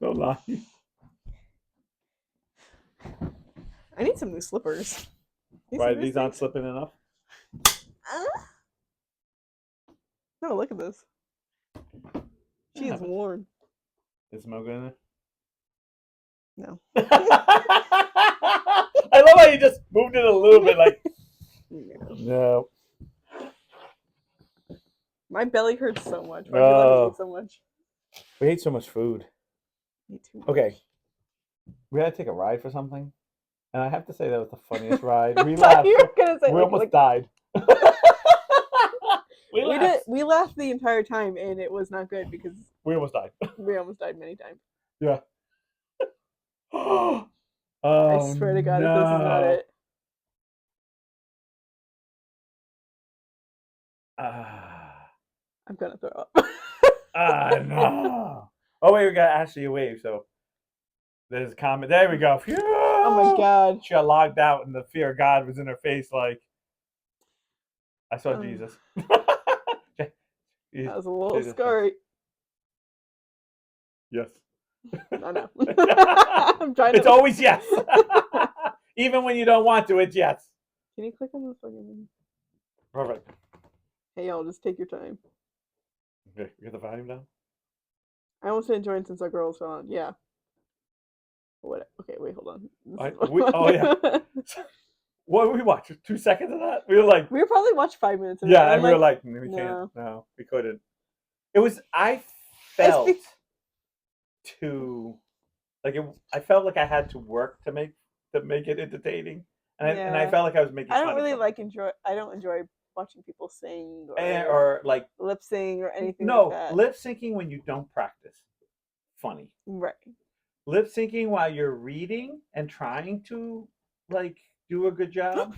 Don't lie. I need some new slippers. Why these aren't slipping enough? No, look at this. She is worn. Is smell good in it? No. I love how you just moved it a little bit like, no. My belly hurts so much. Why do you let me eat so much? We ate so much food. Me too much. Okay. We had to take a ride for something. And I have to say that was the funniest ride. We laughed. You were gonna say, we almost died. We laughed the entire time, and it was not good because we almost died. We almost died many times. Yeah. Oh, I swear to God, if this is not it. I'm gonna throw up. No. Oh wait, we got Ashley a wave. So there's a comment. There we go. Phew. Oh my God. She got logged out, and the fear of God was in her face. Like I saw Jesus. That was a little scary. Yes. I know. I'm trying to. It's always yes. Even when you don't want to, it's yes. Can you click on the fucking? Perfect. Hey, y'all, just take your time. Okay, we got the volume down. I almost didn't join since our girls were on. Yeah. What? Okay, wait, hold on. Oh yeah. What did we watch? 2 seconds of that? We were like. We were probably watched 5 minutes of that. Yeah, and we were like, we can't. No, we couldn't. It was. I felt I felt like I had to work to make it entertaining, and I felt like I was making. I don't really enjoy. I don't enjoy watching people sing or like lip sync or anything like that. Lip syncing when you don't practice, funny. Right. Lip syncing while you're reading and trying to like do a good job.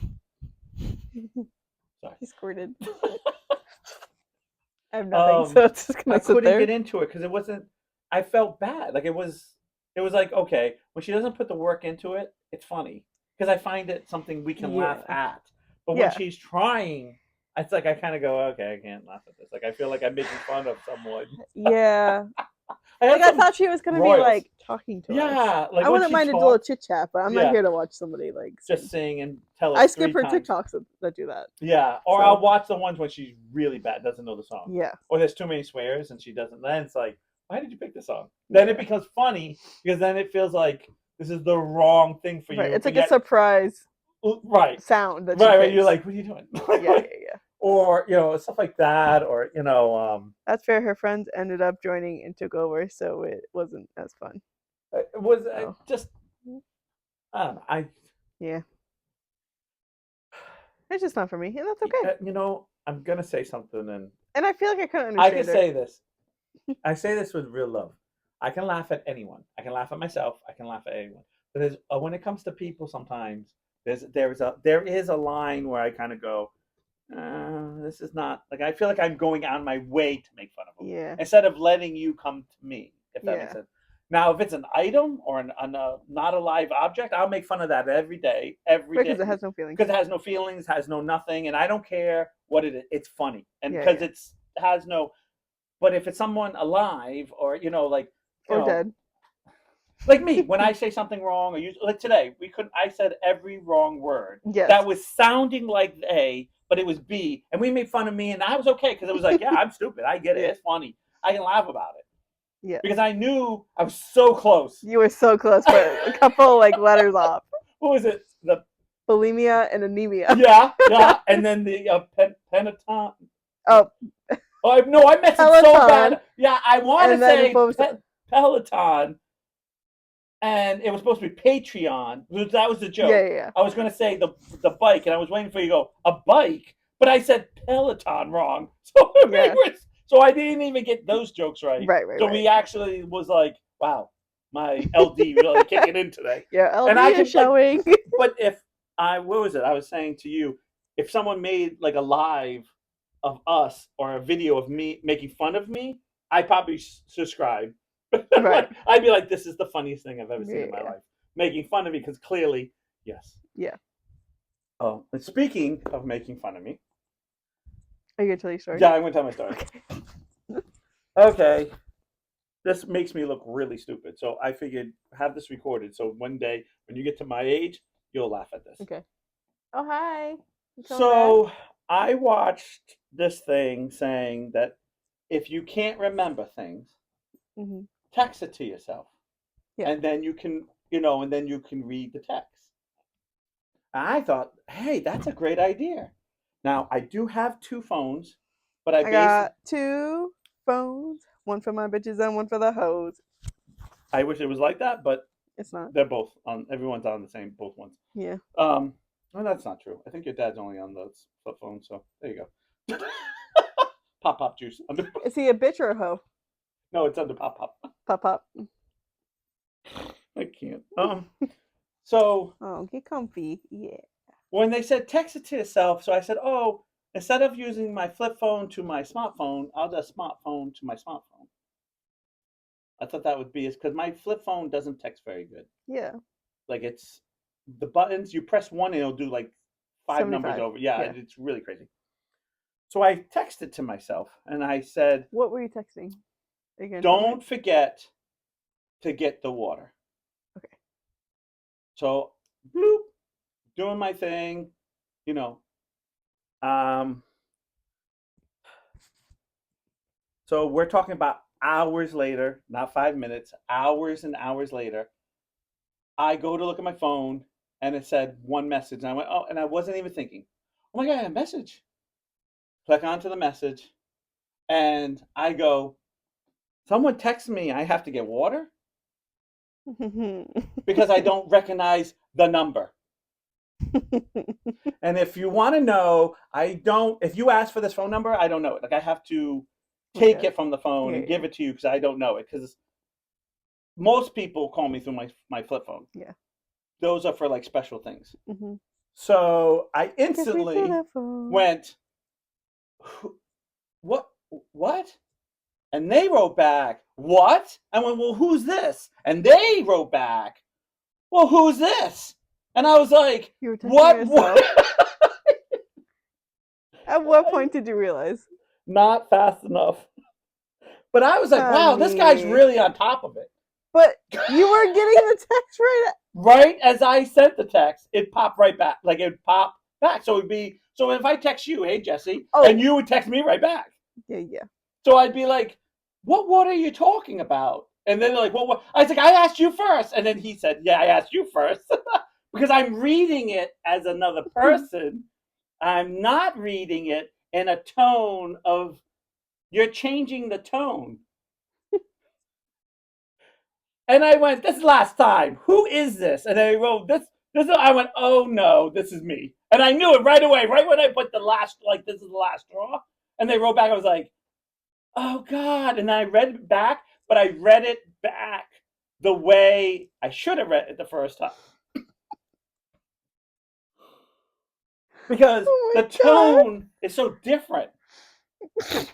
Sorry. He squirted. I have nothing, so it's just gonna sit there. I couldn't get into it because it wasn't. I felt bad. Like it was like, okay, when she doesn't put the work into it, it's funny because I find it something we can laugh at. But when she's trying, it's like I kind of go, okay, I can't laugh at this. Like I feel like I'm making fun of someone. Yeah. I thought she was gonna be like talking to us. Yeah, like I wouldn't mind a little chit chat, but I'm not here to watch somebody like just sing and tell us. I skip her TikToks that do that. Yeah, or I'll watch the ones when she's really bad, doesn't know the song. Yeah. Or there's too many swears and she doesn't. Then it's like, why did you pick this song? Then it becomes funny because then it feels like this is the wrong thing for you. It's like a surprise. Right. Sound that right. You're like, what are you doing? Yeah. Or stuff like that, or That's fair. Her friends ended up joining and took over, so it wasn't as fun. It was just I don't know. Yeah. It's just not for me, and that's okay. I'm gonna say something, and I feel like I couldn't understand. I can say this. I say this with real love. I can laugh at anyone. I can laugh at myself. I can laugh at anyone. But there's when it comes to people, sometimes there is a line where I kind of go, this is not like I feel like I'm going on my way to make fun of them. Yeah. Instead of letting you come to me, if that makes sense. Now, if it's an item or not a live object, I'll make fun of that every day. Because it has no feelings. Because it has no feelings, has no nothing, and I don't care what it is. It's funny, and because it has no. But if it's someone alive or dead, like me, when I say something wrong or like today, I said every wrong word that was sounding like A, but it was B, and we made fun of me, and I was okay because it was like, yeah, I'm stupid. I get it. It's funny. I can laugh about it. Yeah. Because I knew I was so close. You were so close, but a couple letters off. What was it? The bulimia and anemia. Yeah. And then the Peloton. Oh. No, I messed it so bad. Yeah, I want to say Peloton. And it was supposed to be Patreon. That was the joke. Yeah. I was going to say the bike, and I was waiting for you to go, a bike? But I said Peloton wrong. So I didn't even get those jokes right. Right. So we actually was like, wow, my LD really kicking in today. Yeah, LD is showing. But what was it? I was saying to you, if someone made like a live of us or a video of me making fun of me, I'd probably subscribe. Right. I'd be like, this is the funniest thing I've ever seen in my life. Making fun of me because clearly, yes. Yeah. Oh, and speaking of making fun of me. Are you going to tell your story? Yeah, I'm going to tell my story. Okay. this makes me look really stupid. So I figured have this recorded. So one day when you get to my age, you'll laugh at this. Okay. Oh, hi. You coming back? So I watched this thing saying that if you can't remember things, Hmm. text it to yourself, Yeah. and then you can, and then you can read the text. I thought, hey, that's a great idea. Now I do have two phones, but I got two phones, one for my bitches and one for the hoes. I wish it was like that, but It's not. they're both on. Everyone's on the same both ones. Yeah. Well, that's not true. I think your dad's only on the flip phone, so there you go. Pop juice. Is he a bitch or a hoe? No, it's under pop. Pop pop. I can't. So Oh, get comfy. Yeah. when they said text it to yourself, so I said, oh, instead of using my flip phone to my smartphone, I'll just smartphone to my smartphone. I thought that would be because my flip phone doesn't text very good. Yeah. Like it's the buttons you press one, and it'll do like five numbers 75. over. Yeah, Yeah. it's really crazy. So I texted to myself and I said, What were you texting? Again, don't forget to get the water. Okay. So, bloop, doing my thing, you know. Um, so we're talking about hours later, not 5 minutes, hours and hours later. I go to look at my phone and it said one message. And I went, oh, and I wasn't even thinking, oh my God, a message. Click onto the message and I go, someone texted me, I have to get water because I don't recognize the number. And if you want to know, if you ask for this phone number, I don't know it. Like I have to take Okay. it from the phone and Yeah. give it to you because I don't know it. Because most people call me through my flip phone. Yeah. Those are for like special things. Mm-hmm. So I Kiss me to instantly the phone. went, what? What? And they wrote back, what? I went, well, who's this? And they wrote back, well, who's this? And I was like, You were texting what? yourself. At what point did you realize? Not fast enough. But I was like, wow, this guy's Honey. really on top of it. But you were getting the text right. Right as I sent the text, it popped right back. Like it popped back. So it'd be, so if I text you, hey, Jesse, and you would text me right back. Yeah. So I'd be like, what are you talking about? And then they're like, what? I was like, I asked you first. And then he said, yeah, I asked you first. Because I'm reading it as another person. I'm not reading it in a tone of, you're changing the tone. And I went, this last time, who is this? And they wrote, this, I went, oh no, this is me. And I knew it right away, right when I put the last, like, this is the last straw. And they wrote back, I was like, oh God. And I read it back, but I read it back the way I should have read it the first time. Because the tone is so different. It's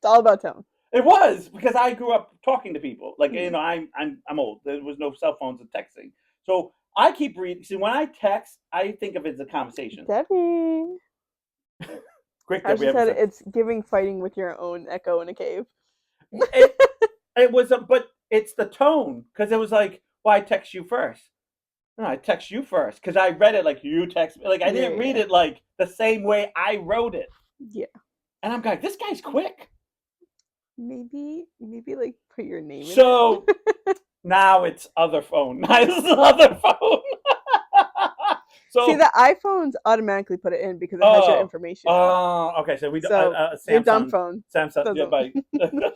all about tone. It was because I grew up talking to people. Like I'm old. There was no cell phones and texting, so I keep reading. See, when I text, I think of it as a conversation. Debbie. Quick, I just said it's giving fighting with your own echo in a cave. It was, but it's the tone because it was like, well, I text you first. No, I text you first because I read it like you text me. Like I didn't read it like the same way I wrote it. Yeah. And I'm like, this guy's quick. Maybe like put your name in it. So now it's other phone. Now it's other phone. So see, the iPhones automatically put it in because it has your information. Oh, okay. So we don't. So your dumb phone. Samsung. Yeah,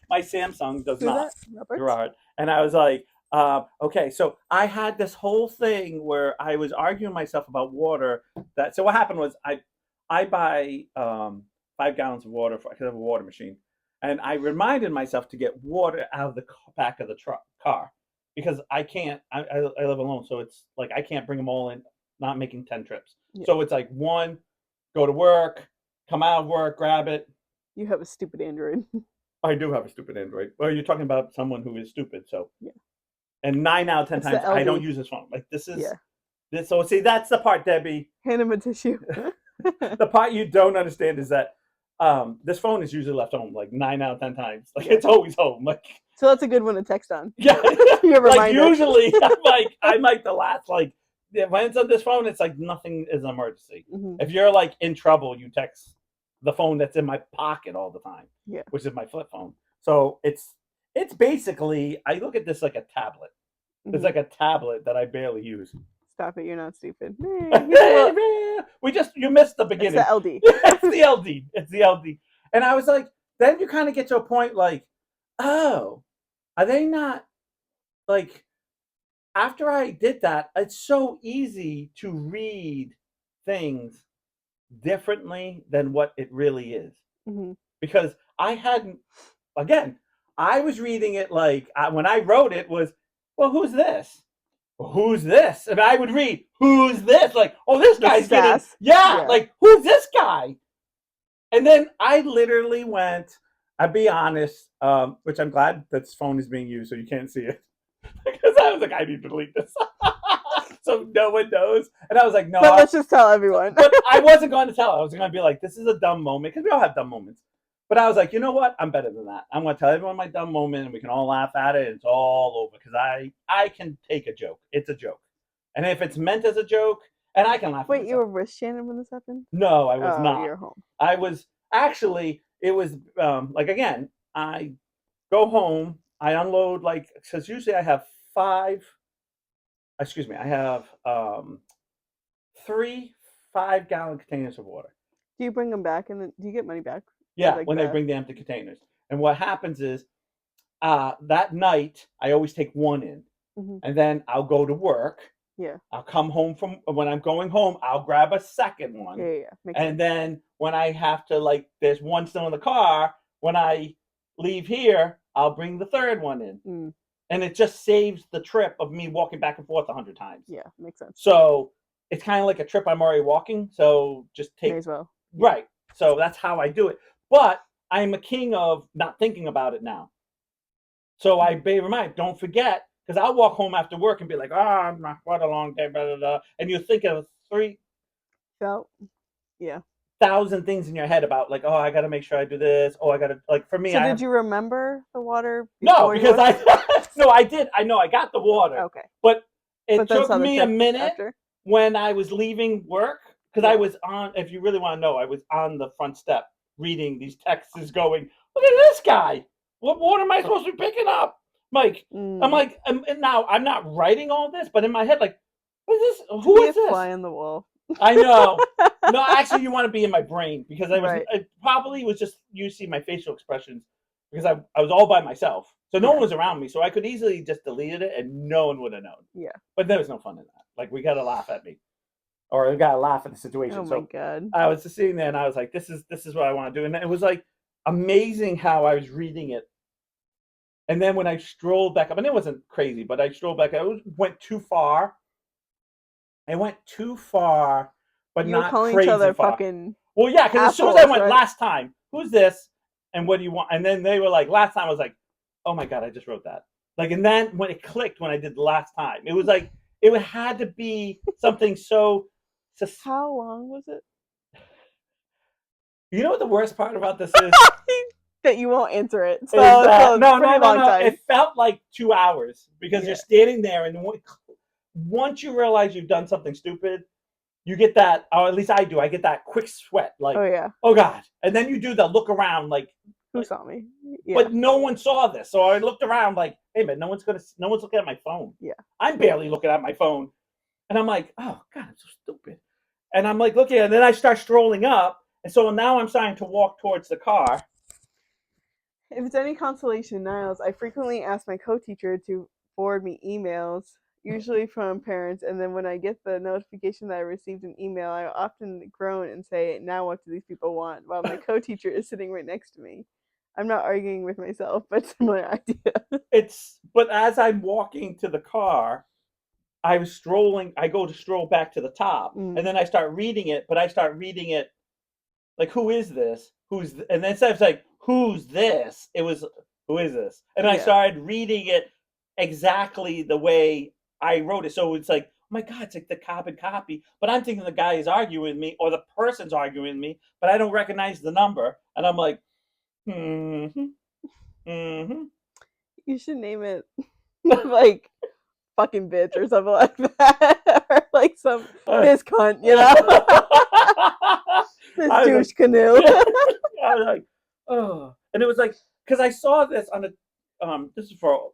my Samsung does not. Robert? And I was like, okay. So I had this whole thing where I was arguing myself about water. So what happened was I buy 5 gallons of water because I have a water machine. And I reminded myself to get water out of the back of the car because I can't. I live alone, so it's like I can't bring them all in. Not making 10 trips, so it's like one, go to work, come out of work, grab it. You have a stupid Android. I do have a stupid Android. Well, you're talking about someone who is stupid, so yeah. And 9 out of 10 times, I don't use this phone. Like this is this. So see, that's the part, Debbie. Hand him a tissue. The part you don't understand is that this phone is usually left home like 9 out of 10 times. Like it's always home. Like So that's a good one to text on. Yeah, Your like reminder. usually I'm like the last like yeah, when it's on this phone, it's like nothing is an emergency. Hmm. If you're like in trouble, you text the phone that's in my pocket all the time, Yeah. which is my flip phone. So it's basically I look at this like a tablet. It's Hmm. like a tablet that I barely use. Stop it. You're not stupid. He's a little. We just you missed the It's the beginning. LD. It's the LD. It's the LD. And I was like, then you kind of get to a point like, oh, are they not like after I did that, it's so easy to read things differently than what it really is. Hmm. Because I hadn't, again, I was reading it like when I wrote it was, well, who's this? Well, who's this? And I would read, who's this? Like, oh, this The guy's getting, sass. yeah, Yeah. like, who's this guy? And then I literally went, I'll be honest, which I'm glad this phone is being used so you can't see it. Because I was like, I need to delete this. So no one knows. And I was like, no, But let's just tell everyone. but I wasn't going to tell. I was going to be like, this is a dumb moment because we all have dumb moments. But I was like, you know what? I'm better than that. I'm going to tell everyone my dumb moment, and we can all laugh at it. And it's all over because I can take a joke. It's a joke, and if it's meant as a joke, and I can laugh at Wait, you myself. were with Shannon when this happened? No, I was Oh, not. you're home. I was actually. It was like again. I go home. I unload like because usually I have five. Excuse me. I have three 5-gallon containers of water. Do you bring them back and then do you get money back for Yeah, like when they the? bring the empty containers. And what happens is that night I always take one in, Hmm. and then I'll go to work. Yeah. I'll come home from when I'm going home. I'll grab a second Yeah. one, Yeah. Yeah. Makes and sense. then when I have to like, there's one still in the car. When I leave here, I'll bring the third one in, Mm, and it just saves the trip of me walking back and forth 100 times. yeah. Makes sense. So it's kind of like a trip I'm already walking. So just May take as well. Yeah. right. So that's how I do it. But I'm a king of not thinking about it now. So I Mhm. bear in mind, don't forget, because I'll walk home after work and be like, oh, what a long day, blah, blah, blah. And you think of 'Felt. Yeah. 3,000 things in your head about, like, oh, I got to make sure I do this. Oh, I got to, like, for me, So I did have, you remember the water no, before you because went? I, no, I did. I know I got the water, Okay. but it But then took saw the me a text minute after. when I was leaving work, because I Yeah. was on, if you really want to know, I was on the front step reading these texts going, look at this guy. What water am I supposed to be picking up? Mike, I'm Mm. like, and now I'm not writing all this, but in my head, like, what is this? To Who be is a this? fly on the wall. I know. No, actually, you want to be in my brain because Right. it probably was just you see my facial expressions because I was all by myself. So no one Yeah. was around me. So I could easily just deleted it and no one would have known. Yeah. But there was no fun in that. Like, we got to laugh at me or we got to laugh at the Oh situation. my So god. I was just sitting there and I was like, this is what I want to do. And it was like amazing how I was reading it. And then when I strolled back up, and it wasn't crazy, but I strolled back, went too far. I went too far, but You were not calling each crazy other far. fucking Well, yeah, because as soon as I assholes, went right? last time, who's this? And what do you want? And then they were like, last time I was like, oh my God, I just wrote that. Like, and then when it clicked when I did the last time, it was like, it had to be something so. How long was it? You know what the worst part about this is? That you won't answer it. Is So it's that a no, pretty no, no, long no? time. It felt like 2 hours because you're Yeah. standing there, and once you realize you've done something stupid, you get that, or at least I do. I get that quick sweat, Oh like, yeah. oh God, and then you do the look around, Who like, saw me? Yeah. but no one saw this, so I looked around, like, hey man, no one's looking at my phone. Yeah. I'm barely looking at my phone, and I'm like, oh God, I'm so stupid, and I'm like looking, and then I start strolling up, and so now I'm starting to walk towards the car. If it's any consolation, Niles, I frequently ask my co-teacher to forward me emails, usually from parents, and then when I get the notification that I received an email, I often groan and say, "Now what do these people want?" While my co-teacher is sitting right next to me. I'm not arguing with myself, but similar idea. But as I'm walking to the car, I was strolling. I go to stroll back to the top, and Mm, then I start reading it. But I start reading it like, who is this? And then instead of like, who's this? It was, who is this? And I yeah. started reading it exactly the way I wrote it. So it's like, oh my God, it's like the carbon copy. But I'm thinking the guy is arguing with me or the person's arguing with me, but I don't recognize the number. And I'm like, hmm, hmm. You should name it like fucking bitch or something like that, or like some this cunt, you know, this I was like, douche canoe. I was like, oh, and it was like because I saw this on a this is for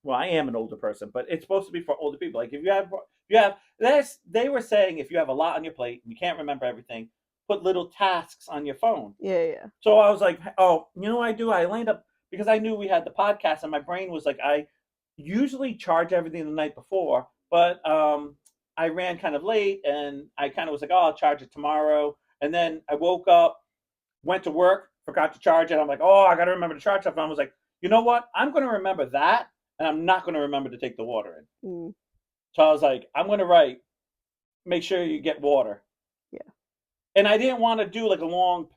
well, I am an older person, but it's supposed to be for older people. Like if you have this, they were saying if you have a lot on your plate and you can't remember everything, put little tasks on your phone. Yeah, yeah. So I was like, oh, you know what I do? I lined up because I knew we had the podcast, and my brain was like, I usually charge everything the night before, but I ran kind of late, and I kind of was like, oh, I'll charge it tomorrow. And then I woke up, went to work, forgot to charge it. I'm like, oh, I got to remember to charge stuff. And I was like, you know what? I'm going to remember that, and I'm not going to remember to take the water in. Mm, So I was like, I'm going to write, make sure you get water. yeah. And I didn't want to do like a long,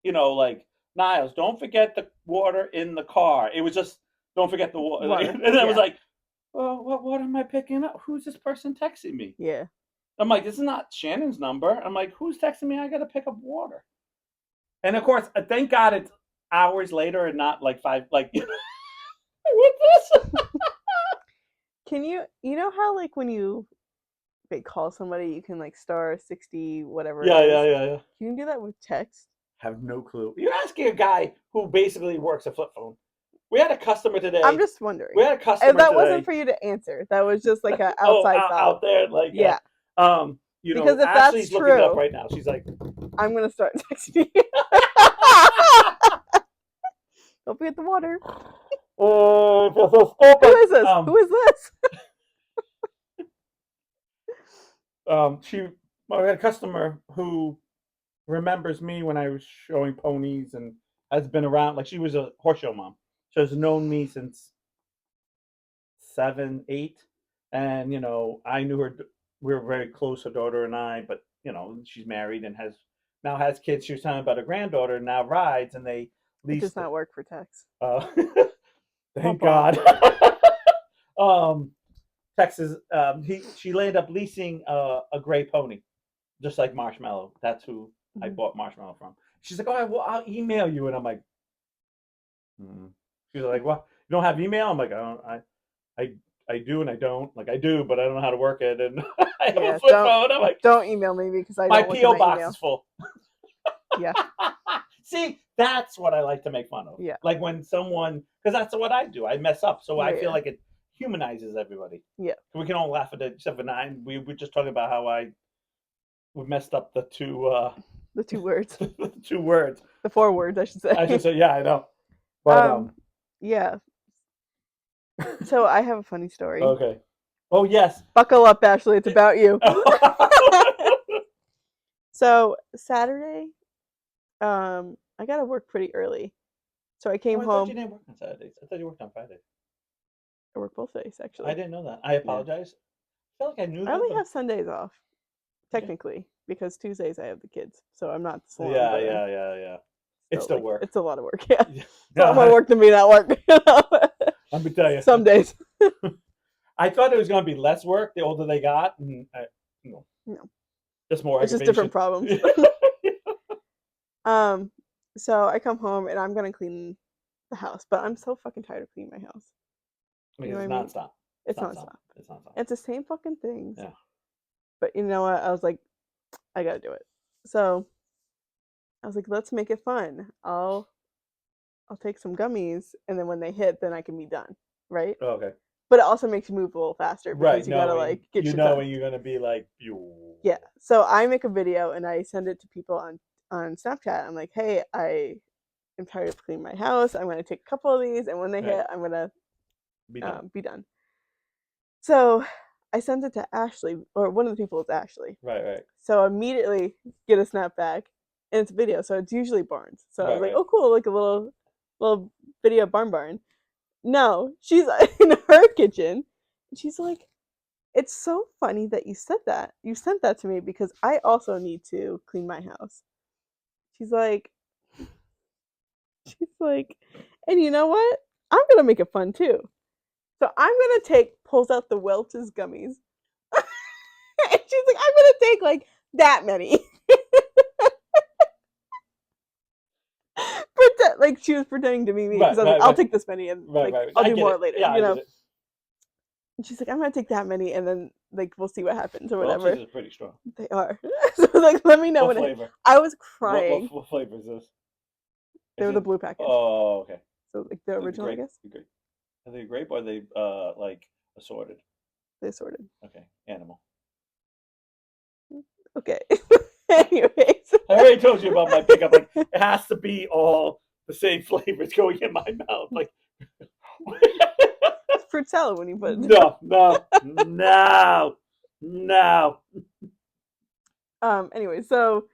like Niles, don't forget the water in the car. It was just don't forget the water. Water. And then I was Yeah. like, well, what water am I picking up? Who's this person texting me? Yeah. I'm like, this is not Shannon's number. I'm like, who's texting me? I got to pick up water. And of course, thank God it's hours later and not like five, like, what's this? Can you know how like when you call somebody, you can like star 60 whatever Yeah, it is. yeah. Can you do that with text? Have no clue. You're asking a guy who basically works a flip phone. We had a customer today. I'm just wondering. We had a customer And that today. wasn't for you to answer. That was just like an outside thought. Out there, like yeah. Because if Ashley's that's looking true, it up right now. She's like, I'm gonna start texting you. Don't forget the water. Oh, I feel so stupid. Who is this? Who is this? I had a customer who remembers me when I was showing ponies and has been around. Like she was a horse show mom. She has known me since 7, 8, and I knew her. We were very close, her daughter and I. But she's married and has kids. She was telling me about her granddaughter now rides, and they It lease. does not work for text. Thank God. Texas. She ended up leasing a gray pony, just like Marshmallow. That's who I bought Marshmallow from. She's like, oh, well, I'll email you, and I'm like, She's like, well, you don't have email? I'm like, I do and I don't. Like I do, but I don't know how to work it. And I have a flip phone. I'm like, don't email me because I my don't PO box is full. Yeah. See, that's what I like to make fun of. Yeah. Like when someone, because that's what I do. I mess up, so I feel like it humanizes everybody. Yeah. We can all laugh at it, except for nine. We were just talking about how we messed up the two words. the 2 words. The 4 words, I should say. I should say, yeah, I know. But yeah. So I have a funny story. Okay. Oh yes. Buckle up, Ashley. It's about you. So Saturday, I got to work pretty early. So I came home. I thought you didn't work on Saturdays. I thought you worked on Fridays. I work both days, actually. I didn't know that. I apologize. I feel like I knew that. I only have Sundays off, technically, because Tuesdays I have the kids. So I'm not the salon. Yeah. It's still work. It's a lot of work, yeah. It's a lot more work than me not work. Let me tell you. Some days. I thought it was going to be less work the older they got. And no. Just more. It's just different problems. So I come home and I'm gonna clean the house, but I'm so fucking tired of cleaning my house. Because it's nonstop. It's nonstop. It's the same fucking things. Yeah. But you know what? I was like, I gotta do it. So I was like, let's make it fun. I'll take some gummies, and then when they hit, then I can be done, right? Oh, okay. But it also makes you move a little faster because you gotta like get your time. When you're gonna be like, yeah. So I make a video and I send it to people on Snapchat. I'm like, hey, I am tired of cleaning my house. I'm gonna take a couple of these, and when they hit, I'm gonna be done. So I sent it to Ashley, or one of the people is Ashley. Right. So I immediately get a snap back, and it's a video. So it's usually Barnes. So I was like, oh, cool, like a little video barn. No, she's in her kitchen, and she's like, it's so funny that you said that. You sent that to me because I also need to clean my house. She's like, and you know what? I'm gonna make it fun too. So I'm gonna pulls out the Welch's gummies. And she's like, I'm gonna take like that many. like she was pretending to be me because Right, I was like, right, I'll right, take this many and right, like right. I'll I do get more it. later, Yeah, I get it. And she's like, I'm gonna take that many and then like we'll see what happens or Grilled whatever. cheese is pretty strong. They are. So like let me know What when flavor? I was What crying. what flavor is this? They Is were the it? blue package. Oh, okay. So like the The original, I grape, guess. the grape. Are they grape or are they like assorted? They sorted. Okay, animal. Okay. Anyways. I already told you about my pickup. Like it has to be all the same flavors going in my mouth. Like It's fruit salad when you put no, no, no, no. anyway, so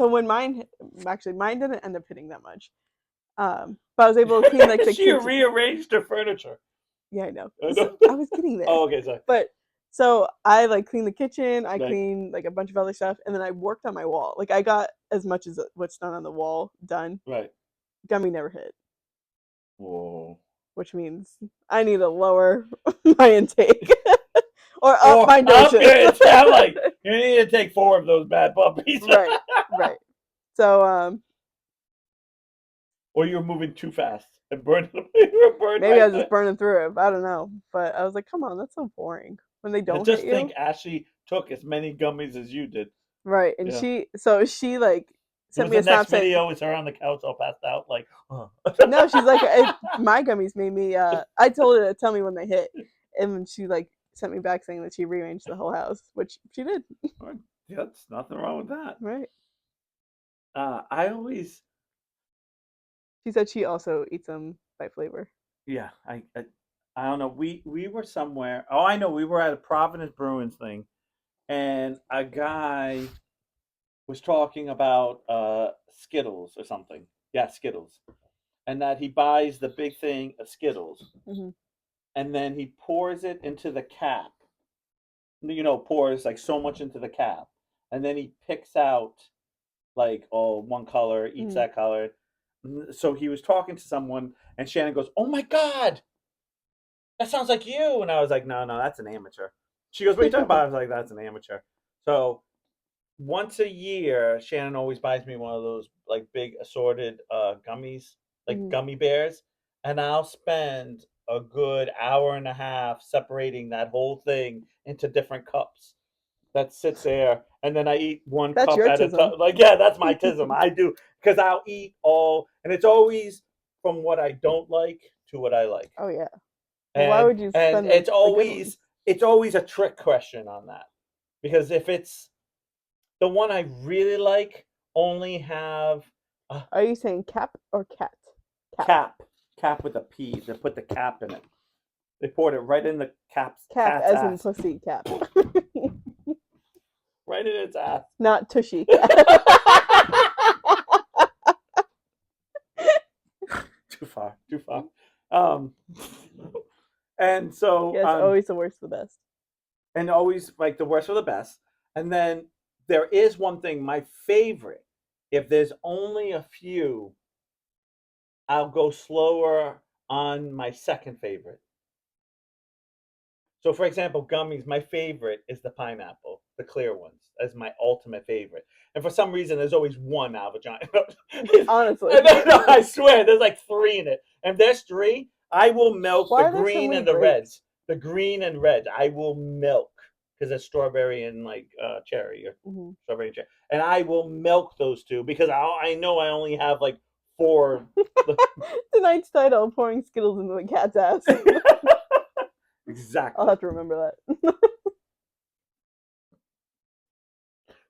when mine actually mine didn't end up hitting that much. But I was able to clean like the She kitchen. rearranged her furniture. Yeah, I know. I So know. I was getting there. Oh, okay, sorry. But so I like cleaned the kitchen, I Right, cleaned like a bunch of other stuff, and then I worked on my wall. Like I got as much as what's done on the wall done. right. Gummy never hit, Whoa. which means I need to lower my intake or up Or my up dosage. your, it sound like you need to take 4 of those bad puppies. Right, right. So Or you're moving too fast and burning. You were burned maybe I right was just there. burning through it. I don't know, but I was like, come on, that's so boring when they And don't hit just think, you. Ashley took as many gummies as you did. Right, and Yeah. she like It sent was me the a snap next saying, video. It's her on the couch all passed out. Like, oh. no, she's like, my gummies made me. I told her to tell me when they hit, and when she like sent me back saying that she rearranged the whole house, which she did. Yeah, there's nothing wrong with that. Right. I always, She said she also eats them by flavor. yeah, I don't know. We were somewhere. Oh, I know. We were at a Providence Bruins thing, and a guy was talking about Skittles or something. Yeah, Skittles, and that he buys the big thing of Skittles, Hmm. and then he pours it into the cap. Pours like so much into the cap, and then he picks out like one color, eats Hmm. that color. So he was talking to someone, and Shannon goes, "Oh my god, that sounds like you." And I was like, "No, no, that's an amateur." She goes, "What are you talking about?" I was like, "That's an amateur." So once a year, Shannon always buys me one of those like big assorted gummies, like Hmm. gummy bears, and I'll spend a good hour and a half separating that whole thing into different cups that sit there, and then I eat one That's cup your at a tism. time. Like, yeah, that's my tism. I do because I'll eat all, and it's always from what I don't like to what I like, Oh yeah. Well, why and would you and spend the good ones? it's always a trick question on that because if it's the one I really like, only have a Are you saying cap or cat? Cap. cap with a P. They put the cap in it. They poured it right in the Cap cat's as in ass, pussy cap. right in its ass. Not tushy cap. Too far, too far. Um, and so Yes, always the worst, the best. and always like the worst for the best. And then there is one thing, my favorite. If there's only a few, I'll go slower on my second favorite. So, for example, gummies, my favorite is the pineapple, the clear ones, as my ultimate favorite. And for some reason, there's always one out of a giant. Honestly. No, I swear, there's like 3 in it. And there's 3, I will milk the Why are there so green many and the grapes? reds. The green and red, I will milk because it's strawberry and like cherry or Hmm. strawberry and cherry. And I will milk those 2 because I know I only have like 4. Tonight's title: pouring Skittles into the cat's ass. I'll Exactly. have to remember that.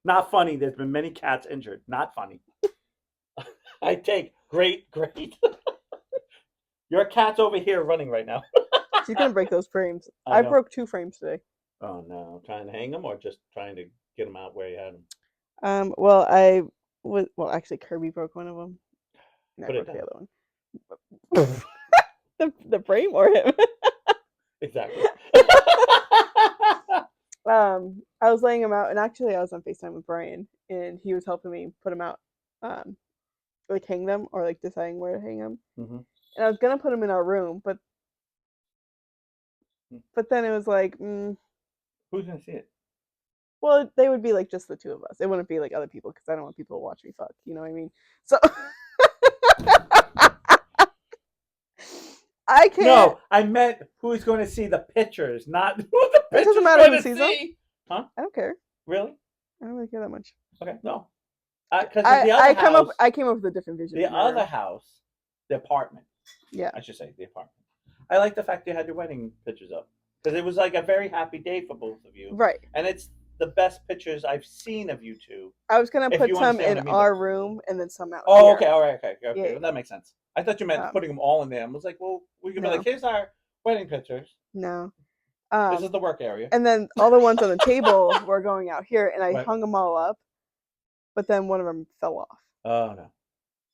Not funny. There's been many cats injured. Not funny. I take great. Your cat's over here running right now. She's gonna break those frames. I I know. broke 2 frames today. Oh no, trying to hang them or just trying to get them out where you had them. Well, I was actually Kirby broke one of them, and I Put it broke the down. other one. The frame or him. Exactly. I was laying him out, and actually, I was on Facetime with Brian, and he was helping me put him out, um, like hang them or like deciding where to hang them. Hmm. And I was gonna put him in our room, but then it was like, Who's gonna see it? Well, they would be like just the two of us. It wouldn't be like other people because I don't want people to watch me fuck. You know what I mean? So I can't. No, I meant who's going to see the pictures, not who the It doesn't picture's matter going who to sees them. see. Huh? I don't care. Really? I don't really care that much. Okay, no. Because the other I come up. house, I came up with a different vision the for my other room. house, the apartment, Yeah. I should say, the apartment. I like the fact you had your wedding pictures up because it was like a very happy day for both of you, Right. and it's the best pictures I've seen of you two. I was gonna If put you some understand in what I mean, our though. room and then some out Oh, here. okay, all right, okay, Yeah. okay. Well, that makes sense. I thought you meant putting them all in there. I was like, well, we could be like, No. here's our wedding pictures. No. This is the work area. And then all the ones on the table were going out here, and I Right. hung them all up, but then one of them fell off, Oh no.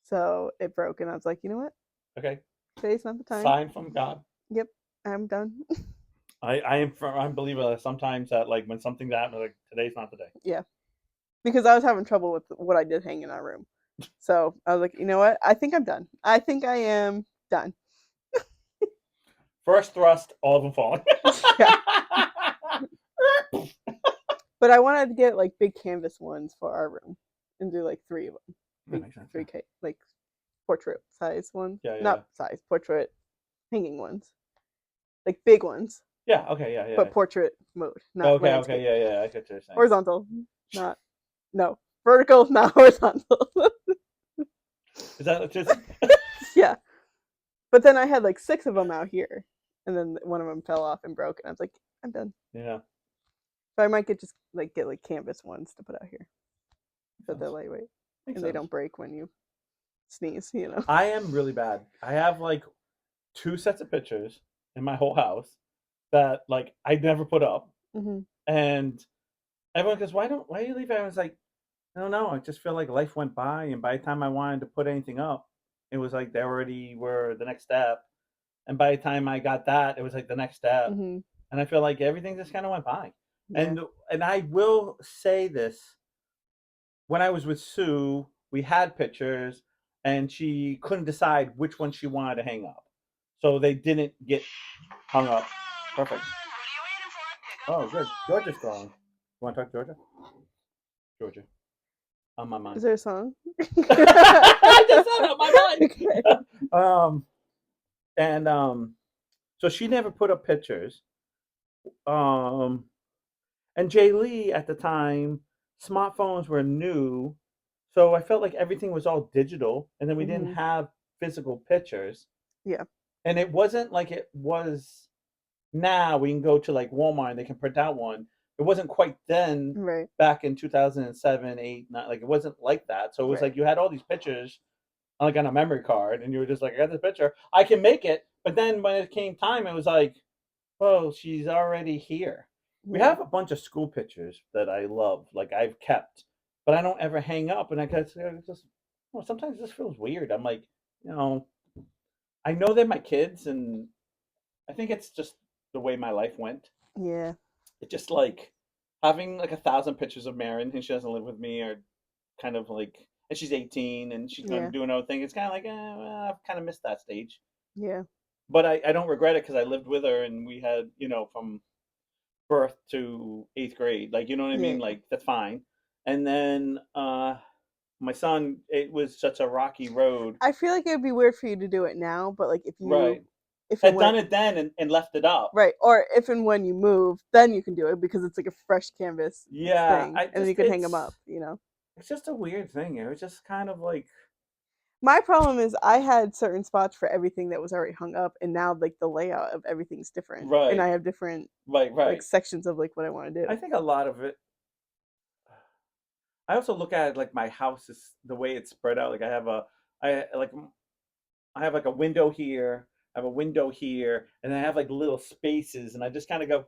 so it broke, and I was like, you know what? Okay. Today's not the time. Sign from God. Yep, I'm done. I'm believer that sometimes that like when something's happening, like today's not the day. Yeah, because I was having trouble with what I did hang in our room, so I was like, you know what? I think I'm done. I think I am done. First thrust, all of them falling. Yeah. But I wanted to get like big canvas ones for our room and do like 3 of them. That makes sense. 3K, like portrait size ones. Yeah, yeah. Not size, portrait hanging ones. Like big ones. Yeah. Okay. Yeah. Yeah. But portrait mode, not Okay. landscape. Okay. Yeah. Yeah. I get what you're saying. Horizontal, not no vertical, not horizontal. Is that just? Yeah, but then I had like 6 of them out here, and then one of them fell off and broke, and I was like, I'm done. Yeah. So I might get like canvas ones to put out here, so they're lightweight Makes and sense. they don't break when you sneeze. You know. I am really bad. I have like 2 sets of pictures in my whole house that like I never put up, and everyone goes, why do you leave it? I was like, I don't know. I just feel like life went by, and by the time I wanted to put anything up, it was like they already were the next step. And by the time I got that, it was like the next step. Mm-hmm. And I feel like everything just kind of went by. Yeah. And I will say this: when I was with Sue, we had pictures, and she couldn't decide which one she wanted to hang up, so they didn't get hung up. Perfect. Oh, good. Georgia's calling. You want to talk to Georgia? Georgia. On my mind. Is there a song? I just said on my mind. Okay. So she never put up pictures. And Jay Lee at the time, smartphones were new, so I felt like everything was all digital, and then we didn't have physical pictures. Yeah. And it wasn't like it was now. We can go to like Walmart and they can print out one. It wasn't quite then, Right. back in 2007, 8, 9. Like it wasn't like that. So it was Right. like you had all these pictures, like on a memory card, and you were just like, I got this picture, I can make it. But then when it came time, it was like, oh, she's already here. We have a bunch of school pictures that I love, like I've kept, but I don't ever hang up. And I just, well, sometimes this feels weird. I'm like, you know, I know they're my kids, and I think it's just the way my life went. Yeah. It just like having like 1,000 pictures of Marin, and she doesn't live with me, or kind of like, and she's 18 and she's going to do another thing. It's kind of like, well, I've kind of missed that stage. Yeah. But I don't regret it because I lived with her, and we had, you know, from birth to 8th grade. Like, you know what I mean? Yeah. Like, that's fine. And then my son, it was such a rocky road. I feel like it would be weird for you to do it now, but like if you Right. if Had done it then and left it up. Right. Or if and when you move, then you can do it because it's like a fresh canvas Yeah. thing. And then you can hang them up, you know? It's just a weird thing. It was just kind of like, my problem is I had certain spots for everything that was already hung up, and now like the layout of everything's different. Right. And I have different right. like sections of like what I want to do. I think a lot of it. I also look at it like my house is the way it's spread out. Like I have like a window here, I have a window here, and I have like little spaces, and I just kind of go,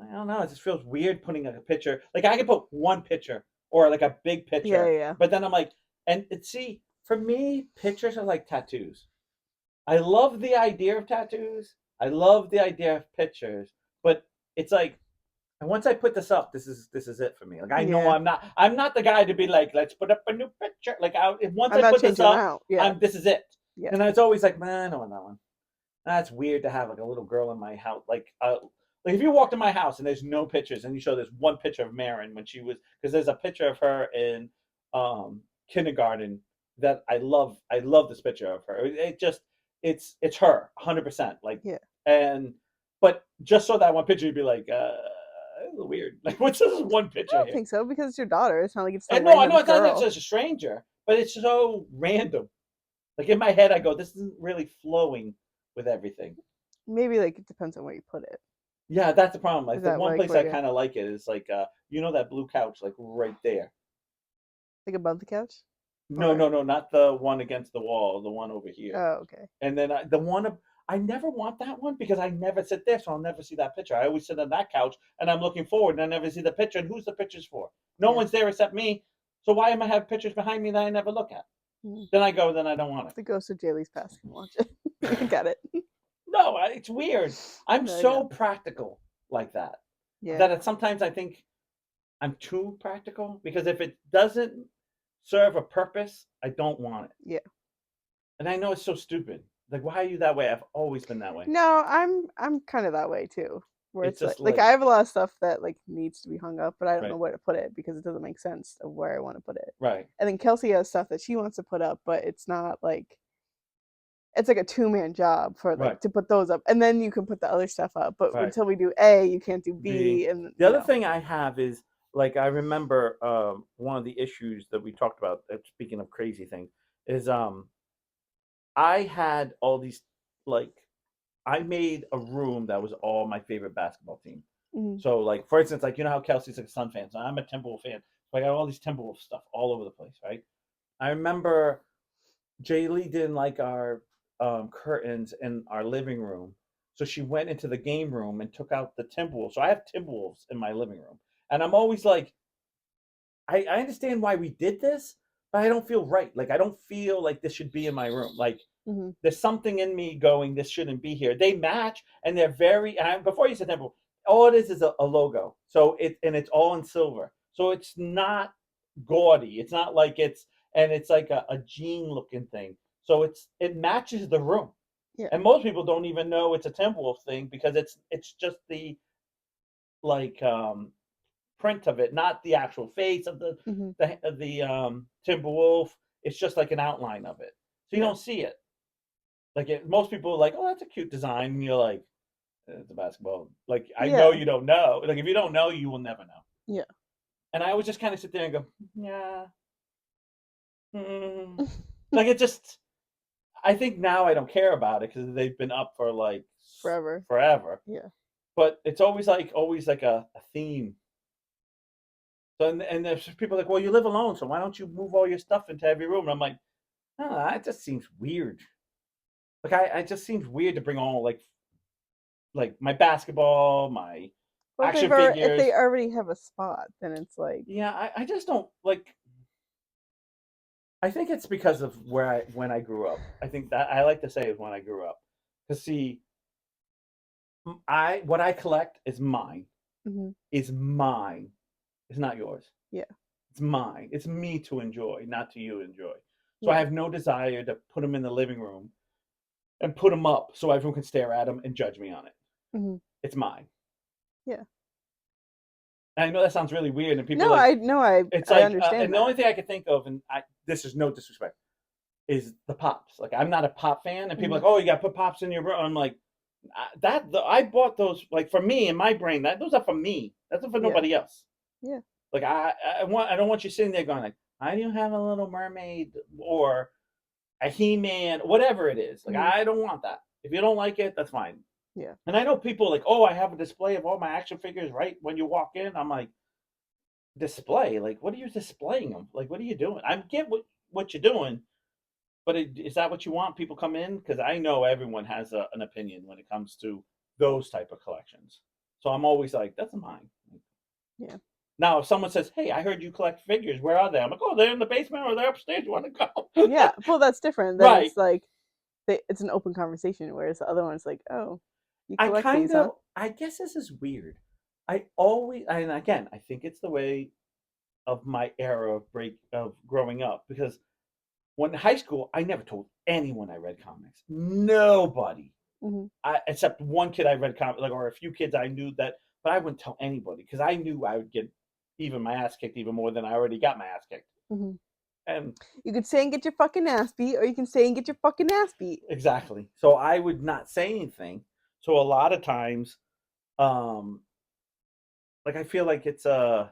I don't know, it just feels weird putting like a picture. Like I can put one picture or like a big picture, Yeah. but then I'm like, see, for me, pictures are like tattoos. I love the idea of tattoos. I love the idea of pictures, but it's like, and once I put this up, this is it for me. Like I know I'm not the guy to be like, let's put up a new picture. Like once I put this up, this is it. Yeah. And it's always like, man, I don't want that one. That's weird to have like a little girl in my house, like Like if you walked in my house and there's no pictures, and you show this one picture of Marin when she was, because there's a picture of her in kindergarten that I love. I love this picture of her. It just it's her 100%. Like, Yeah. and but just so that one picture, you'd be like, it's weird. Like, what's this one I picture don't here? think so because it's your daughter. It's not like it's some And no, I know random it's not that it's girl. just a stranger, but it's so random. Like in my head, I go, this isn't really flowing with everything. Maybe like it depends on where you put it. Yeah, that's the problem. Is Like the that one like place where I you kind of like it is like that blue couch like right there. like above the couch? No, Or no, no, not the one against the wall, the one over here. oh, okay. And then I never want that one because I never sit there, so I'll never see that picture. I always sit on that couch and I'm looking forward and I never see the picture. And who's the pictures for? No Yeah. one's there except me. So why am I have pictures behind me that I never look at? Mm. Then I go, then I don't want The ghost of Jaylee's past can watch it. I it. got it. No, it's weird. I'm No, I got so it. practical like that Yeah. that sometimes I think I'm too practical because if it doesn't serve a purpose, I don't want it. Yeah. And I know it's so stupid. Like, why are you that way? I've always been that way. No, I'm kind of that way too. Where It's it's just like I like, have a lot of stuff that like needs to be hung up, but I don't know right, where to put it because it doesn't make sense of where I want to put it. right, And then Kelsey has stuff that she wants to put up, but it's not like it's like a two-man job for like right, to put those up, and then you can put the other stuff up. But right. until we do A, you can't do The B, and the other thing I have is like I remember one of the issues that we talked about. Speaking of crazy things, is I had all these like I made a room that was all my favorite basketball team. Mhm. So, like for instance, like you know how Kelsey's like a Sun fan, so I'm a Timberwolf fan. So I got all these Timberwolf stuff all over the place, right? I remember Jay Lee didn't like our curtains in our living room, so she went into the game room and took out the Timberwolves. So I have Timberwolves in my living room, and I'm always like, I understand why we did this, but I don't feel right. Like I don't feel like this should be in my room. Like Mhm. there's something in me going, this shouldn't be here. They match and they're very. Before you said Temple, all it is a logo. So it's all in silver. So it's not gaudy. It's not like it's like a jean looking thing. So it matches the room. Yeah. And most people don't even know it's a Timberwolf thing because it's just the like print of it, not the actual face of Mhm. the Timberwolf. It's just like an outline of it, so you Yeah. don't see it. Like most people are like, "Oh, that's a cute design," and you're like, "It's a basketball." Like I know Yeah. you don't know. Like if you don't know, you will never know. Yeah. And I always just kind of sit there and go, "Yeah." Mm. Like it just. I think now I don't care about it because they've been up for like Forever. forever. Yeah. But it's always like a theme. So and there's people like, well, you live alone, so why don't you move all your stuff into every room? And I'm like, no, that just seems weird. Like I just seems weird to bring all like my basketball, my Well, action if figures. they already have a spot, then it's like Yeah, I just don't like. I think it's because of when I grew up. I think that I like to say is when I grew up. Because see, I what I collect is mine. mhm. Is mine. It's not yours. Yeah. It's mine. It's me to enjoy, not to you enjoy. So I Yeah. have no desire to put them in the living room and put them up so everyone can stare at them and judge me on it. Mhm. It's mine. Yeah. And I know that sounds really weird, and people No, like it's I like, understand and the that. only thing I could think of, and this is no disrespect, is the pops. Like I'm not a pop fan, and people are Mhm. like, oh, you got to put pops in your room. I'm like, I bought those like for me in my brain. Those are for me. That's not for Yeah. nobody else. Yeah. Like I don't want you sitting there going like, I do have a Little Mermaid or a He-Man, whatever it is. Like Mhm. I don't want that. If you don't like it, that's fine. Yeah. And I know people like, oh, I have a display of all my action figures right when you walk in. I'm like, display? Like, what are you displaying them? Like, what are you doing? I get what you're doing, but is that what you want? People come in because I know everyone has an opinion when it comes to those type of collections. So I'm always like, that's mine. Yeah. Now, if someone says, "Hey, I heard you collect figures. Where are they?" I'm like, "Oh, they're in the basement or they're upstairs. You want to go?" Yeah. Well, that's different. Then Right. it's like it's an open conversation, whereas the other one's like, oh, you I collect these, kind huh? of. I guess this is weird. I always, and again, I think it's the way of my era of growing up because when in high school, I never told anyone I read comics. Nobody. Hmm. Except one kid I read comic like, or a few kids I knew that, but I wouldn't tell anybody because I knew I would get even my ass kicked even more than I already got my ass kicked. Hmm. And You could say and get your fucking ass beat, or you can say and get your fucking ass beat. exactly, so I would not say anything. So a lot of times, um, like I feel like it's a,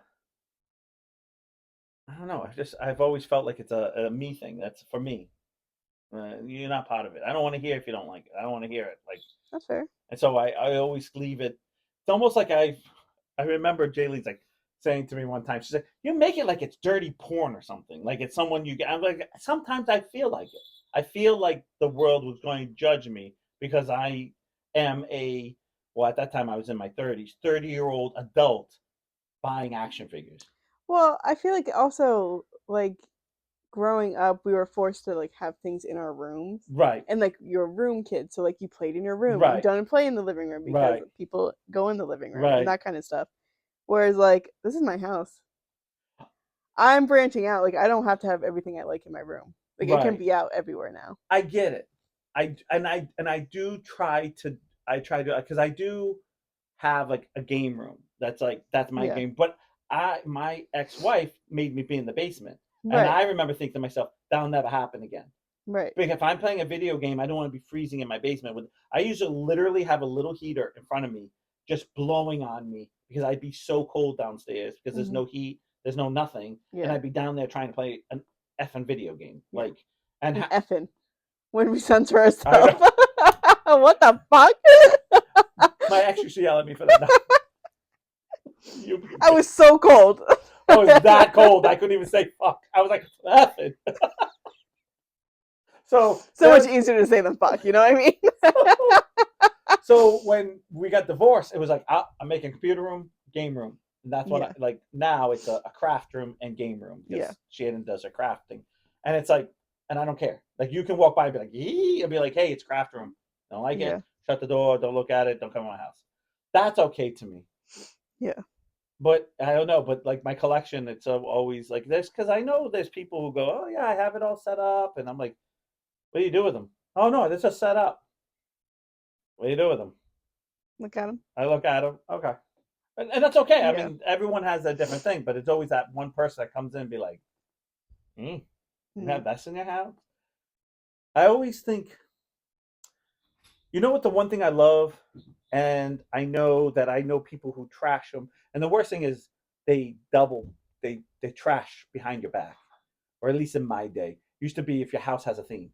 I don't know. I've always felt like it's a me thing. That's for me. You're not part of it. I don't want to hear if you don't like it. I don't want to hear it. Like, That's fair. and so I always leave it. It's almost like I remember Jaylee's like saying to me one time, she's like, "You make it like it's dirty porn or something. Like it's someone you get." I'm like, sometimes I feel like it. I feel like the world was going to judge me because I am well, at that time I was in my 30s, 30-year-old adult buying action figures. Well, I feel like also like growing up, we were forced to like have things in our rooms, Right, and like you're a room kid, so like you played in your room. You right, don't play in the living room because right, people go in the living room and right, that kind of stuff. Whereas like this is my house. I'm branching out. Like I don't have to have everything I like in my room. Like it can right. be out everywhere now. I get it. I do try to I try to because I do have like a game room. That's my Yeah. game. But I my ex-wife made me be in the basement. And Right. I remember thinking to myself, that'll never happen again. Right. Because if I'm playing a video game, I don't want to be freezing in my basement with I usually literally have a little heater in front of me just blowing on me because I'd be so cold downstairs because there's Hmm. no heat, there's no nothing, and Yeah. I'd be down there trying to play an effing video game. Yeah. Like and An effing when we censor I ourselves. know What the fuck? my ex used to yell at me for that. No, you I was so cold. I was that cold. I couldn't even say fuck. I was like laughing. So So much there's easier to say than fuck, you know what I mean? so, so when we got divorced, it was like I'm making computer room, game room. And that's what I Yeah. like now it's a craft room and game room Yeah. because Shannon does her crafting. And it's like, and I don't care. Like you can walk by and be like, yee, and be like, hey, it's craft room. Don't like it. Yeah. Shut the door. Don't look at it. Don't come in my house. That's okay to me. Yeah. But I don't know. But like my collection, it's always like this because I know there's people who go, oh yeah, I have it all set up, and I'm like, what do you do with them? Oh no, this is set up. What do you do with them? Look at him. I look at them. Okay, and that's okay. I Yeah. mean, everyone has a different thing, but it's always that one person that comes in and be like, you Mm. have this in your house. I always think, you know what? The one thing I love, and I know people who trash them, and the worst thing is they double, they trash behind your back, or at least in my day, used to be if your house has a theme.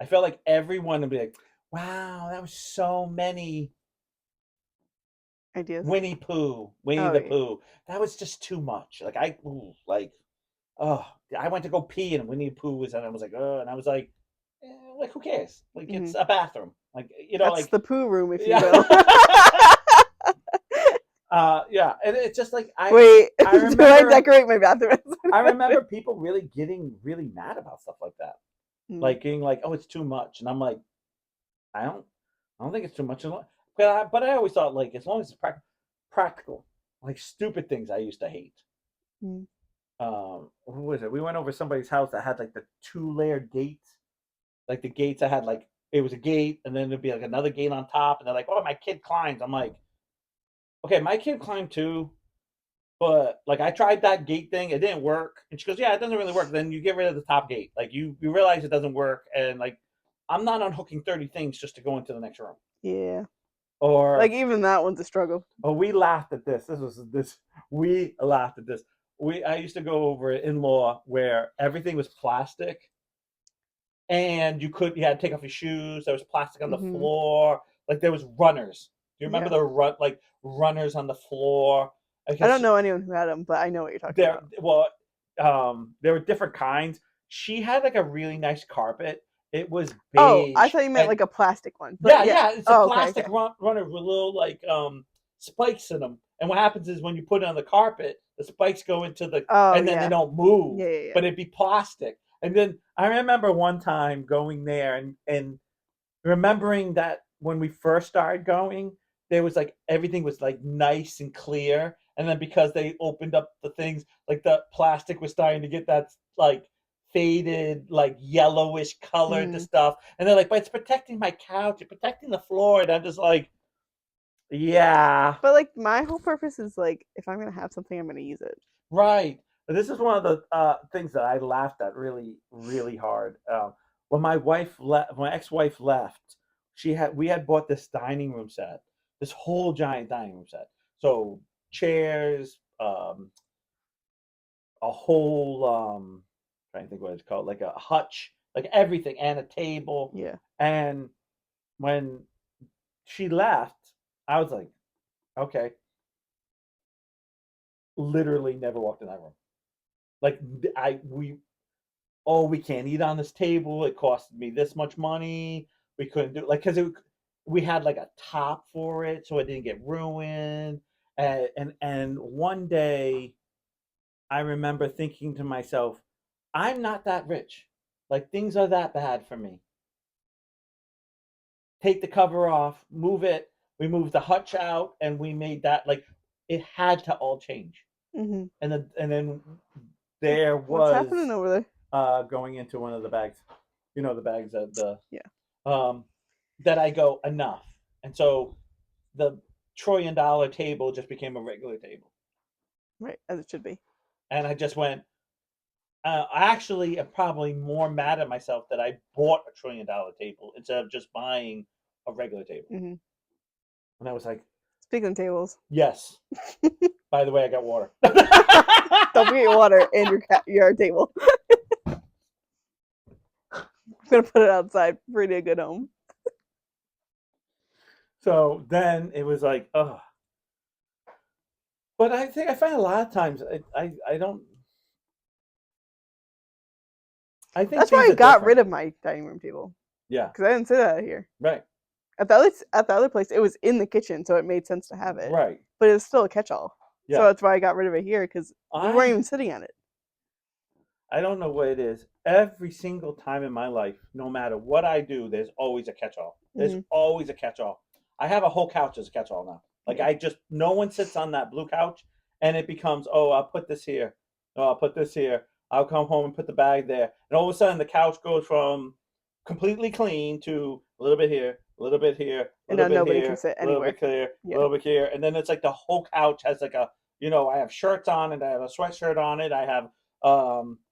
I felt like everyone would be like, wow, that was so many Ideas. Winnie Oh the yeah. Pooh. That was just too much. Oh, I went to go pee and Winnie the Pooh was, and I was like, oh, and I was like who cares? Like Hmm. it's a bathroom. Like That's like the poo room, if you yeah. will. Yeah, and it's just like Wait, I do I remember decorate my bathroom? I remember people really getting really mad about stuff like that. Mm. Like being like, oh, it's too much, and I'm like, I don't I don't think it's too much. But I always thought like as long as it's practical, like stupid things I used to hate. Mm. Who was it? We went over somebody's house that had like the two-layered gates, like the gates that had like it was a gate and then there'd be like another gate on top, and they're like, "Oh, my kid climbs." I'm like, "Okay, my kid climbed too, but like I tried that gate thing, it didn't work." And she goes, "Yeah, it doesn't really work." Then you get rid of the top gate, like you realize it doesn't work, and like I'm not unhooking 30 things just to go into the next room. Yeah. Like Or even that one's a struggle. we laughed at this. We laughed at this. I used to go over in law where everything was plastic and you had to take off your shoes. There was plastic on the Hmm. floor. Like there was runners. Do you remember Yeah. the runners on the floor? I don't Because know anyone who had them, but I know what you're talking there about. well there were different kinds. She had like a really nice carpet. It was Oh, I beige thought you meant and like a plastic one. But yeah, yeah. yeah, it's a Oh, okay, plastic okay. runner with little like spikes in them. And what happens is when you put it on the carpet, the spikes go into the Oh and then they yeah. don't move, Yeah, yeah, yeah. but it'd be plastic. And then I remember one time going there and remembering that when we first started going, there was like everything was like nice and clear. And then because they opened up the things, like the plastic was starting to get that like faded, like yellowish colored to Mm. stuff. And they're like, but it's protecting my couch, it's protecting the floor. And I'm just like, yeah, But like my whole purpose is like if I'm gonna have something, I'm gonna use it. right. But this is one of the things that I laughed at really, really hard. When my wife left, my ex-wife left, we had bought this dining room set, this whole giant dining room set. So chairs, a whole trying to think what it's called, like a hutch, like everything, and a table. Yeah. And when she left, I was like, okay, literally never walked in that room. Like I we oh, we can't eat on this table. It costed me this much money. We couldn't do it like because we had like a top for it, so it didn't get ruined. And one day, I remember thinking to myself, I'm not that rich. Like things are that bad for me. Take the cover off, move it. We moved the hutch out, and we made that like it had to all change. Hmm. And then there What's happening was over there? going into one of the bags. You know the bags that the Yeah. um that I go enough. And so the trillion dollar table just became a regular table. Right, as it should be. And I just went, I actually am probably more mad at myself that I bought a $1 trillion table instead of just buying a regular table. Hmm. And I was like, Speaking of tables, yes. By the way, I got water. don't forget your water and your table. I'm gonna put it outside for a good home. So then it was like, oh. But I think I find a lot of times I don't. I think That's why things I are got rid different. of my dining room table Yeah. because I didn't sit out here. Right. At the other place, it was in the kitchen, so it made sense to have it. Right. But it's still a catch-all. So Yeah. that's why I got rid of it here because we weren't I even sitting on it. I don't know what it is. Every single time in my life, no matter what I do, there's always a catch-all. There's Hmm. always a catch-all. I have a whole couch as a catch-all now. Like Yeah. I just no one sits on that blue couch, and it becomes, oh, I'll put this here. Oh, I'll put this here. I'll come home and put the bag there. And all of a sudden, the couch goes from completely clean to a little bit here, a little bit here, a And little now bit nobody can here, sit a little anywhere. bit here, a Yeah. little bit here, and then it's like the whole couch has like a, I have shirts on it. I have a sweatshirt on it. I have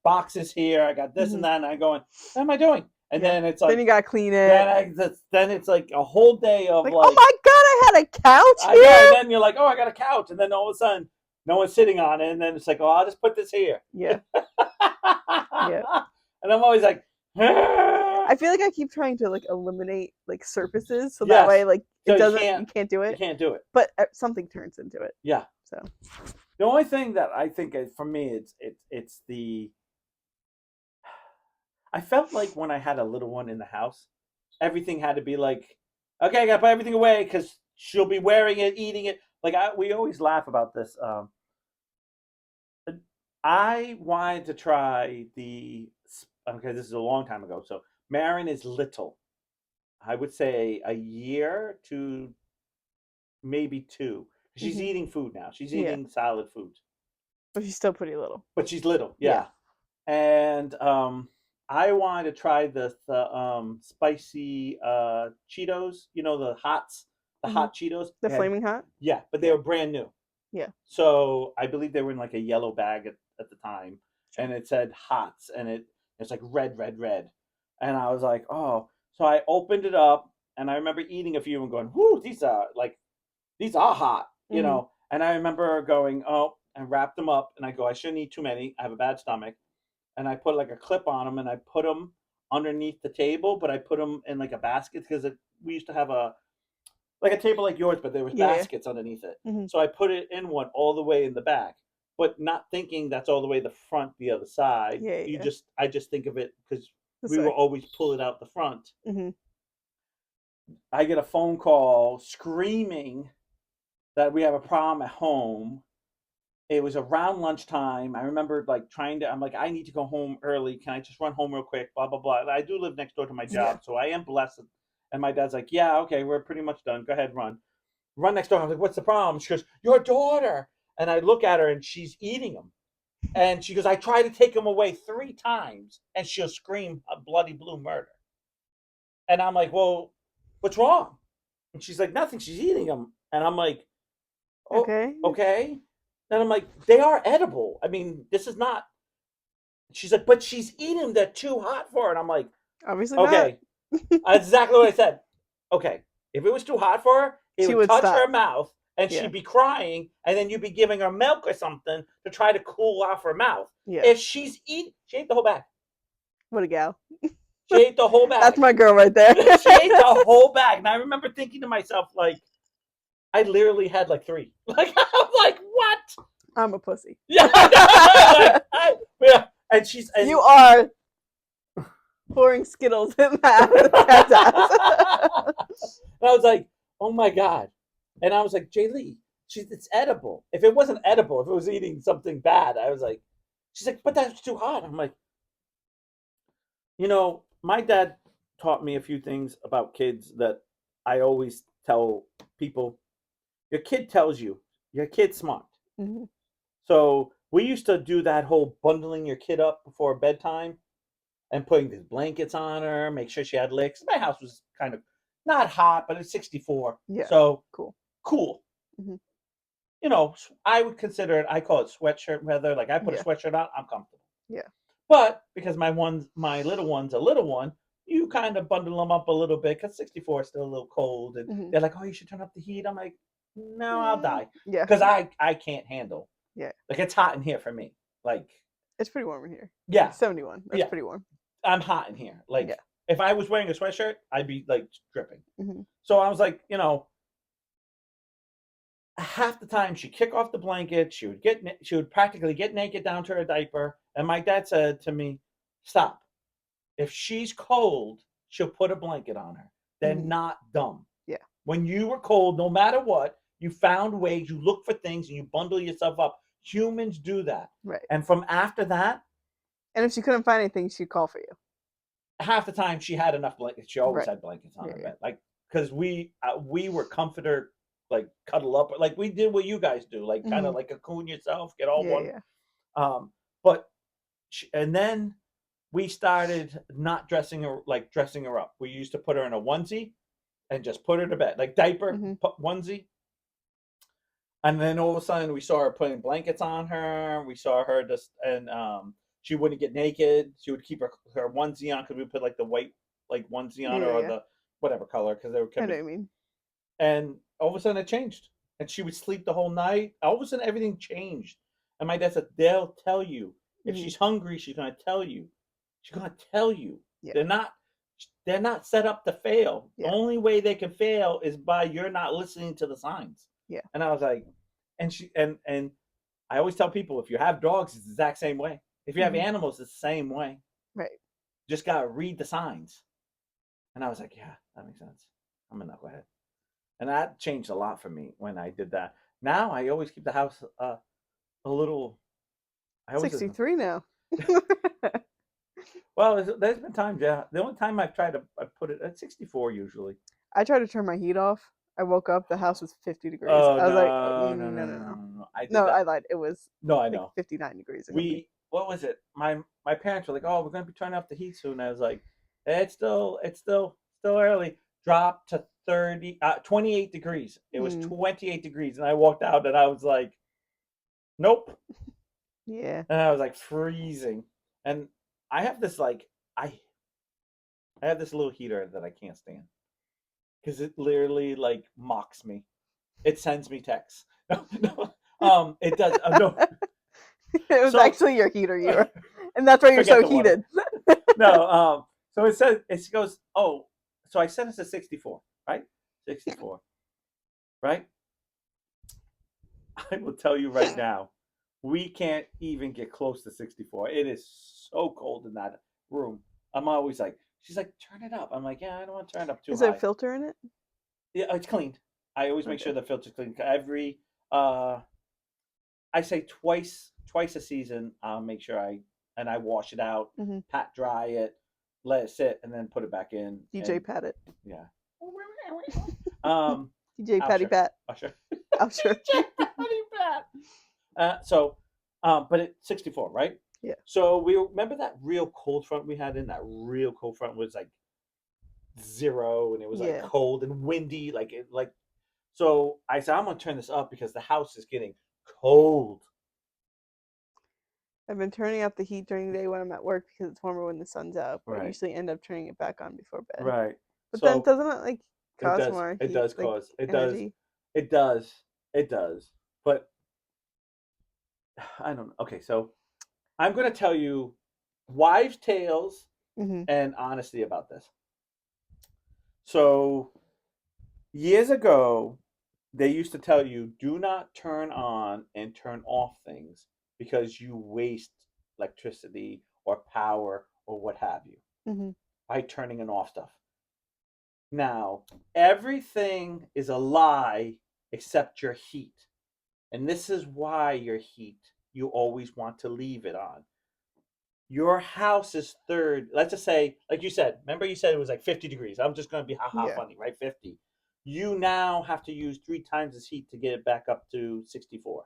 boxes here. I got this Hmm. and that, and I'm going, what am I doing? And Yeah. then it's Then like, you gotta clean it. then it's like a whole day of Like, oh like, my god, I had a couch I know. And here. then you're like, oh, I got a couch, and then all of a sudden, no one's sitting on it, and then it's like, oh, I'll just put this here. Yeah. Yeah. And I'm always like, I feel like I keep trying to like eliminate like surfaces so that way yes. like So it doesn't you can't do you it, can't do it. but something turns into it. Yeah. So The only thing that I think is, for me, it's the I felt like when I had a little one in the house, everything had to be like, okay, I got to put everything away because she'll be wearing it, eating it. Like we always laugh about this. I wanted to try the. Okay, this is a long time ago. So Marin is little. I would say a year to maybe two. She's hmm. eating food now. She's Yeah, eating solid foods, but she's still pretty little. but she's little. Yeah. Yeah, and I wanted to try the spicy Cheetos. You know the Hmm. hot Cheetos. The They had, flaming hot. yeah, but they Yeah. were brand new. Yeah. So I believe they were in like a yellow bag at the time, Sure. and it said hots, and it's like red, red, red, and I was like, oh. So I opened it up, and I remember eating a few and going, whoo, these are hot, Hmm. And I remember going, oh, and wrapped them up, and I go, I shouldn't eat too many. I have a bad stomach, and I put like a clip on them, and I put them underneath the table, but I put them in like a basket because we used to have a table like yours, but there was Yeah. baskets underneath it. Hmm. So I put it in one all the way in the back, but not thinking that's all the way the front, the other side. Yeah. Yeah. I just think of it because This we will way. always pull it out the front. Hmm. I get a phone call screaming that we have a problem at home. It was around lunchtime. I remember like I'm like, I need to go home early. Can I just run home real quick? Blah, blah, blah. And I do live next door to my Yeah. job, so I am blessed. And my dad's like, yeah, okay, we're pretty much done. Go ahead, run next door. I was like, what's the problem? She goes, your daughter. And I look at her and she's eating them. And she goes, I tried to take him away 3 times, and she'll scream a bloody blue murder. And I'm like, well, what's wrong? And she's like, nothing. She's eating them. And I'm like, oh, Okay. okay. And I'm like, they are edible. I mean, this is not. She's like, but she's eating them. They're too hot for her. And I'm like, Obviously not. okay. That's exactly what I said. Okay. If it was too hot for her, it She would would touch stop. her mouth and Yeah. she'd be crying. And then you'd be giving her milk or something to try to cool off her mouth. Yeah. If she's eating, she ate the whole bag. What a gal. She ate the whole That's bag. my girl right there. She ate the whole bag. And I remember thinking to myself, like, I literally had like 3. Like, I'm like, what? I'm a pussy. Yeah. Yeah. And she's. And, You are pouring Skittles in that cat's ass. and I was like, oh my God. And I was like, Jay Lee, it's edible. If it wasn't edible, if it was eating something bad, I was like, she's like, but that's too hot. I'm like, my dad taught me a few things about kids that I always tell people. Your kid tells you, your kid's smart. Mm-hmm. So we used to do that whole bundling your kid up before bedtime and putting these blankets on her, make sure she had licks. My house was kind of not hot, but it's 64. Yeah. So cool. Mm-hmm. I would consider it, I call it sweatshirt weather. Like I put a sweatshirt on, I'm comfortable. Yeah. But because my little one's a little one, you kind of bundle them up a little bit because 64 is still a little cold. And they're like, oh, you should turn up the heat. I'm like, no, I'll die. Yeah. Because I can't handle. Yeah. Like it's hot in here for me. Like it's pretty warm in here. Yeah. It's 71. That's pretty warm. I'm hot in here. Like if I was wearing a sweatshirt, I'd be like dripping. Mm-hmm. So I was like, half the time she'd kick off the blanket, she would practically get naked down to her diaper. And my dad said to me, stop. If she's cold, she'll put a blanket on her. They're not dumb. Yeah. When you were cold, no matter what, you found ways, you look for things and you bundle yourself up. Humans do that. Right. And from after that. And if she couldn't find anything, she'd call for you. Half the time she had enough blankets. She always had blankets on her bed. Like, because we were comforter, like cuddle up. Like we did what you guys do. Like kind of like cocoon yourself, get all one. Yeah. But, and then we started not dressing her up. We used to put her in a onesie and just put her to bed, like diaper onesie. And then all of a sudden we saw her putting blankets on her. We saw her just, and she wouldn't get naked. She would keep her onesie on because we put like the white like onesie on her or the whatever color because they were. I know what I mean. And all of a sudden it changed, and she would sleep the whole night. All of a sudden everything changed, and my dad said they'll tell you if she's hungry. She's gonna tell you. She's gonna tell you. Yeah. They're not set up to fail. Yeah. The only way they can fail is by you're not listening to the signs. Yeah. And I was like, and I always tell people, if you have dogs, it's the exact same way. If you have animals, it's the same way. Right. Just gotta read the signs. And I was like, yeah, that makes sense. I'm a knucklehead. And that changed a lot for me when I did that. Now I always keep the house a little. 63 now. Well, there's been times, yeah. The only time I've tried to put it at 64 usually. I tried to turn my heat off. I woke up, the house was 50 degrees. Oh, I was no, like, no. I lied. It was I know. 59 degrees. What was it? My parents were like, oh, we're going to be turning off the heat soon. I was like, it's still early. Dropped to 28 degrees. It was 28 degrees. And I walked out and I was like, nope. Yeah. And I was like freezing. And I have this I have this little heater that I can't stand because it literally like mocks me. It sends me texts. No, it does. No. It was actually your heater, and that's why you're so heated. No, so it goes. Oh, so I set it to 64, right? 64, right? I will tell you right now. We can't even get close to 64. It is so cold in that room. I'm always like, she's like, turn it up. I'm like, yeah, I don't want to turn it up too high. Is there a filter in it? Yeah, it's cleaned. I always make sure the filter's clean. Every, I say twice a season, I'll make sure I wash it out, pat dry it, let it sit, and then put it back in. DJ pat it. Yeah. DJ Patty Pat. Usher. I'm sure. DJ Patty Pat. So But it's 64, right? Yeah. So we remember that real cold front we had in that real cold front was like 0 and it was like Yeah. cold and windy, like it like so I said I'm gonna turn this up because the house is getting cold. I've been turning up the heat during the day when I'm at work because it's warmer when the sun's out, but I Right. usually end up turning it back on before bed. Right. But then So doesn't it like it cause does. more It heat does like cause. It does. energy? It does. It does. But I don't know. Okay, so I'm going to tell you wives' tales Mhm. and honesty about this. So years ago, they used to tell you do not turn on and turn off things because you waste electricity or power or what have you Mhm. by turning and off stuff. Now, everything is a lie except your heat. And this is why your heat, you always want to leave it on. Your house is third. Let's just say, like you said, remember you said it was like 50 degrees. I'm just going to be haha Yeah. funny, right? 50. You now have to use 3 times this heat to get it back up to 64.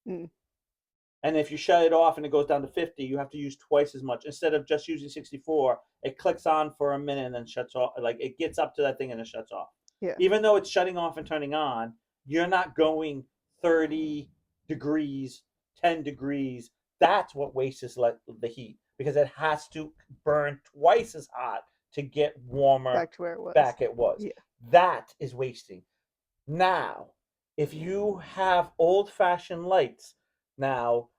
Mm. And if you shut it off and it goes down to 50, you have to use twice as much. Instead of just using 64, it clicks on for a minute and then shuts off. Like it gets up to that thing and it shuts off. Yeah. Even though it's shutting off and turning on, you're not going 30 degrees, 10 degrees. That's what wastes the heat because it has to burn twice as hot to get warmer Back to where it was. back it was. Yeah. That is wasting. Now, if you have old fashioned lights, now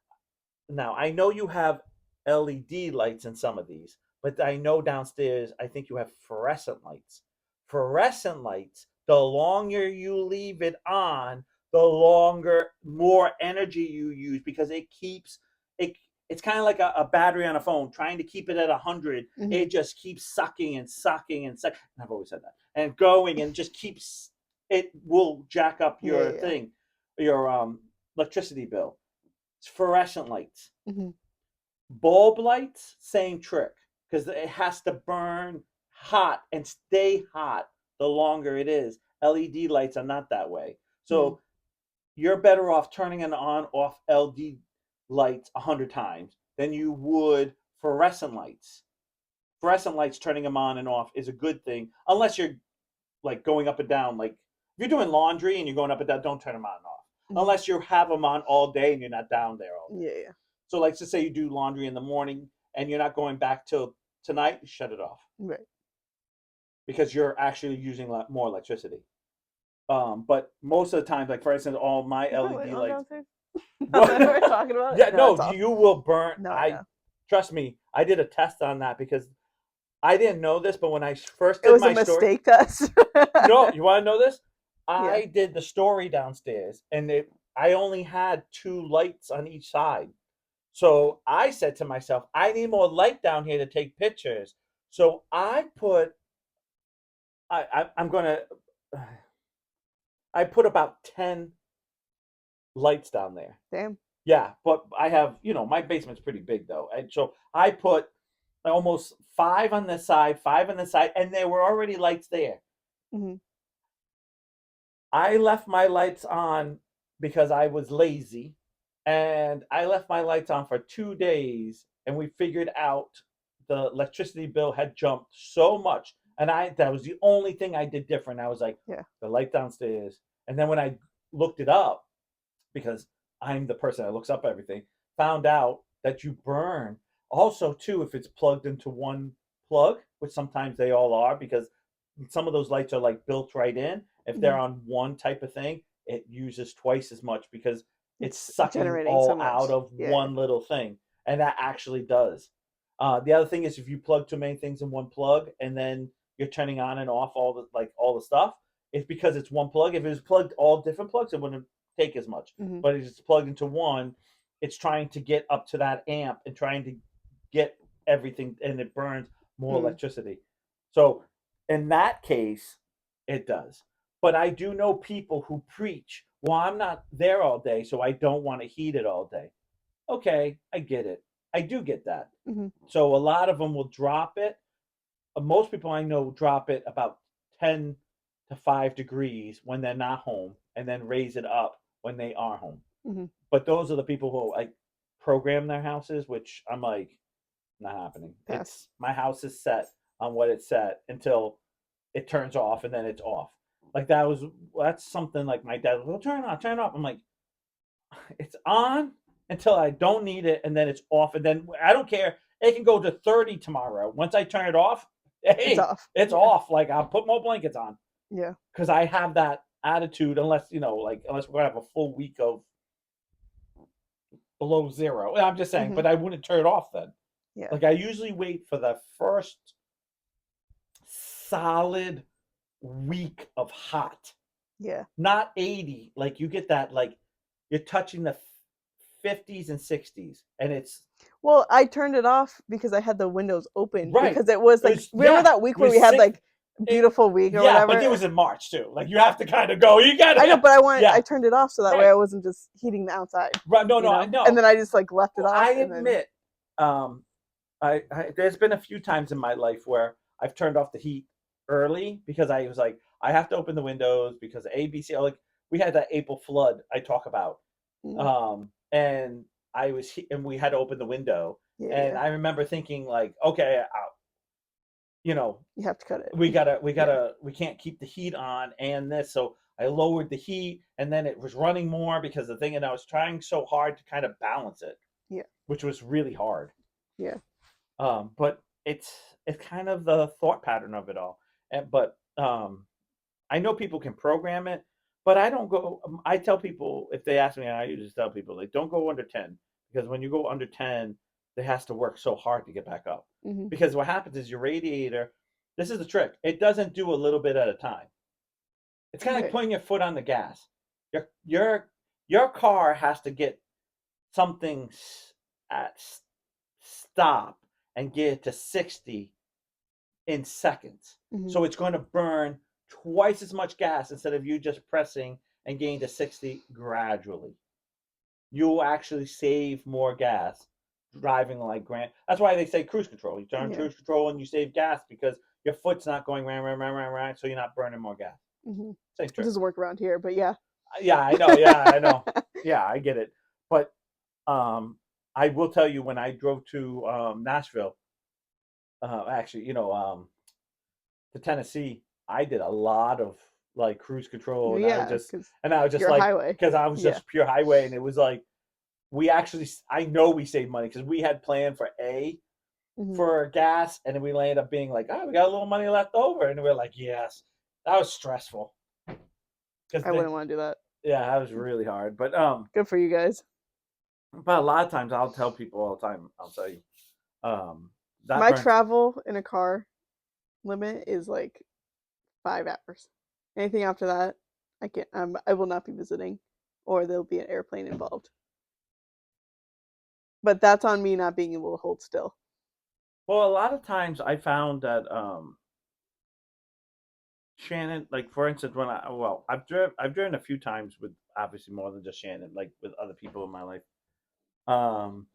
now, I know you have LED lights in some of these, but I know downstairs, I think you have fluorescent lights. Fluorescent lights, the longer you leave it on, the longer, more energy you use because it keeps it. It's kind of like a battery on a phone, trying to keep it at 100. It Mhm. just keeps sucking and sucking and sucking. I've always said that, and going and just keeps. It will jack up Yeah. your Yeah. thing, your electricity bill. It's fluorescent lights. Mhm. Bulb lights, same trick, because it has to burn hot and stay hot the longer it is. LED lights are not that way. Mm. So you're better off turning an on off LED lights 100 times than you would fluorescent lights. Fluorescent lights, turning them on and off is a good thing, unless you're like going up and down. Like if you're doing laundry and you're going up and down, don't turn them on and off. Mhm. Unless you have them on all day and you're not down there all day. Yeah. Yeah. So, like, let's say you do laundry in the morning and you're not going back till tonight, shut it off Right. because you're actually using more electricity. But most of the time, like for instance, all my Is that light LED on lights. downstairs? Now that we're What? talking about it? Yeah, No, it's no, off. you will burn. No, I I know. trust me. I did a test on that because I didn't know this, but when I first It did was a my story, mistake test. no, you want to know this? Yeah. I did the story downstairs, and I only had 2 lights on each side. So I said to myself, I need more light down here to take pictures. So I'm gonna I put about 10 lights down there. Damn. Yeah, but I have my basement's pretty big though, and so I put almost 5 on this side, and there were already lights there. Mhm. I left my lights on because I was lazy, and I left my lights on for 2 days, and we figured out the electricity bill had jumped so much, and I that was the only thing I did different. I was like, Yeah. the light downstairs, and then when I looked it up, because I'm the person that looks up everything, found out that you burn. Also, too, if it's plugged into one plug, which sometimes they all are, because some of those lights are like built right in. If they're Mhm. on one type of thing, it uses twice as much because it's It's sucking generating so all out much. of Yeah. one little thing, and that actually does. The other thing is if you plug too many things in one plug, and then you're turning on and off all the stuff, it's because it's one plug. If it was plugged all different plugs, it wouldn't take as much. Mhm. But it's plugged into one. It's trying to get up to that amp and trying to get everything, and it burns more Mm. electricity. So in that case, it does. But I do know people who preach, well, I'm not there all day, so I don't want to heat it all day. Okay, I get it. I do get that. Mhm. So a lot of them will drop it. Most people I know drop it about 10 to 5 degrees when they're not home and then raise it up when they are home. Mhm. But those are the people who like program their houses, which I'm like, not happening. Pass. It's my house is set on what it's set until it turns off, and then it's off. Like that's something like my dad will turn it on, turn it off. I'm like, it's on until I don't need it, and then it's off, and then I don't care. It can go to 30 tomorrow. Once I turn it off, It's hey, off. it's Yeah. off. Like I'll put more blankets on Yeah. because I have that attitude. Unless unless we're gonna have a full week of below zero. I'm just saying, Hmm. but I wouldn't turn it off then. Yeah. Like I usually wait for the first solid week of hot, Yeah. not 80. Like you get that, like you're touching the 50s and 60s, and it's Well, I turned it off because I had the windows open right. because it was It like, was, remember yeah, that week it where was we had six. like beautiful week or Yeah, but it whatever? was in March too. Like you have to kind of go. You I know, gotta, but I yeah, turned it off so that way right, I wasn't just heating the outside, right. No, you no, I know? And know. then I just like left it Well, off I and then, admit, um, there's been a few times in my life where I've turned off the heat early because I was like, I have to open the windows because ABC. Like we had that April flood I talk about, mm, and and we had to open the window, yeah, and yeah, I remember thinking like, okay, you know, you have to cut it. Yeah. we can't keep the heat on and this, so I lowered the heat, and then it was running more because the thing, and I was trying so hard to kind of balance it, Yeah. which was really hard. Yeah. But it's kind of the thought pattern of it all. But I know people can program it, but I don't go. I tell people if they ask me, I usually tell people like, don't go under 10 because when you go under 10, it has to work so hard to get back up. Hmm. Because what happens is your radiator. This is the trick. It doesn't do a little bit at a time. It's kind of like Right. putting your foot on the gas. Your car has to get something at stop and get it to 60 in seconds. Hmm. So it's going to burn twice as much gas instead of you just pressing and getting to 60 gradually. You'll actually save more gas driving like Grant. That's why they say cruise control. You turn Yeah. cruise control and you save gas because your foot's not going ran, ran, ran, ran, ran, so you're not burning more gas. Hmm. Same It trick. doesn't work around here, but yeah. Yeah, I know. Yeah, I know. Yeah, I get it. But um, I will tell you when I drove to Nashville, actually, to Tennessee, I did a lot of like cruise control, and Yeah, because I was just pure like, highway. because I was Yeah. just pure highway, and it was like I know we saved money because we had planned for Hmm. for gas, and then we ended up being like, oh, we got a little money left over, and we are like, yes, that was stressful because I then wouldn't want to do that. yeah, that was really hard, Good for you guys. but a lot of times I'll tell people all the time, I'll tell you, um, that My burns. travel in a car limit is like 5 hours. Anything after that, I can't. I will not be visiting, or there'll be an airplane involved. But that's on me not being able to hold still. Well, a lot of times I found that Shannon, like for instance, I've driven a few times with obviously more than just Shannon, like with other people in my life. Um,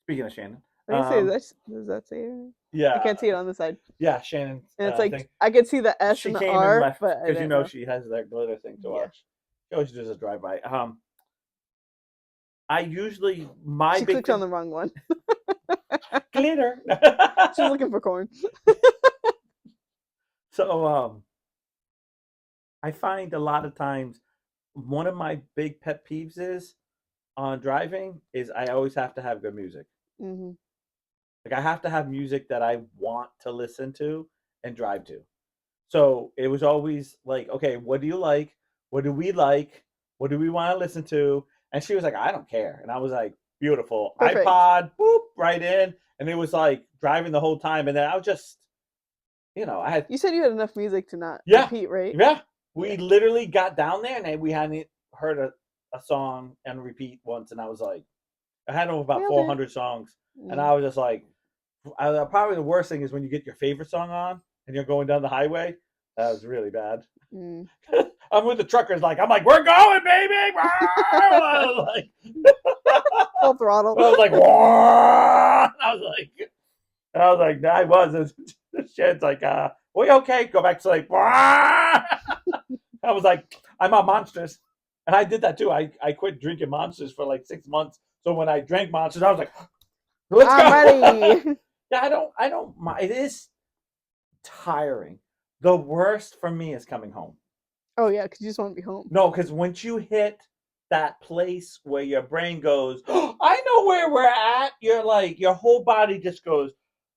Speaking of Shannon, I can say that. Does that say it? I yeah, can't see it on the side, yeah, Shannon and it's like thing. I could see the S She and the came and R, left but I because didn't know. she has that glitter thing to Yeah, watch. She always does a drive by. I usually my she big clicked on thing the wrong one. glitter. She's looking for corn. So I find a lot of times one of my big pet peeves is on driving is I always have to have good music. Hmm. Like I have to have music that I want to listen to and drive to. So it was always like, okay, what do you like? What do we like? What do we want to listen to? And she was like, I don't care. And I was like, beautiful. Perfect. iPod, boop, right in. And it was like driving the whole time. And then I was just, I had, You said you had enough music to not yeah, repeat, right? yeah. We Yeah. literally got down there and we hadn't heard a song and repeat once. And I was like, I had over about Nailed it. 400 songs. And Mm. I was just like, probably the worst thing is when you get your favorite song on and you're going down the highway. That was really bad. Mm. I'm with the truckers, like I'm like, we're going, baby. I was like, Full throttle. I was like, I was like, I was. The shed's like, we okay? Go back to like, I was like, I'm on monsters, and I did that too. I quit drinking monsters for like 6 months So when I drank Monsters, I was like, let's I'm go. ready. Yeah, I don't mind. It is tiring. The worst for me is coming home. Oh yeah, because you just want to be home. No, because once you hit that place where your brain goes, oh, I know where we're at. You're like your whole body just goes,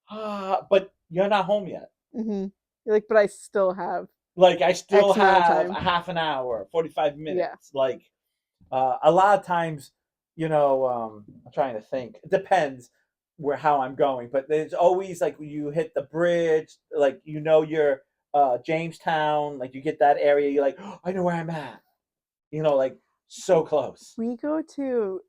but you're not home yet. Hmm. You're like, but I still have Like I still X amount of have time. a half an hour, 45 Yeah. minutes. Like a lot of times, I'm trying to think. It depends where how I'm going, but there's always like when you hit the bridge, like you're Jamestown, like you get that area, you're like, oh, I know where I'm at. Like so close. We go to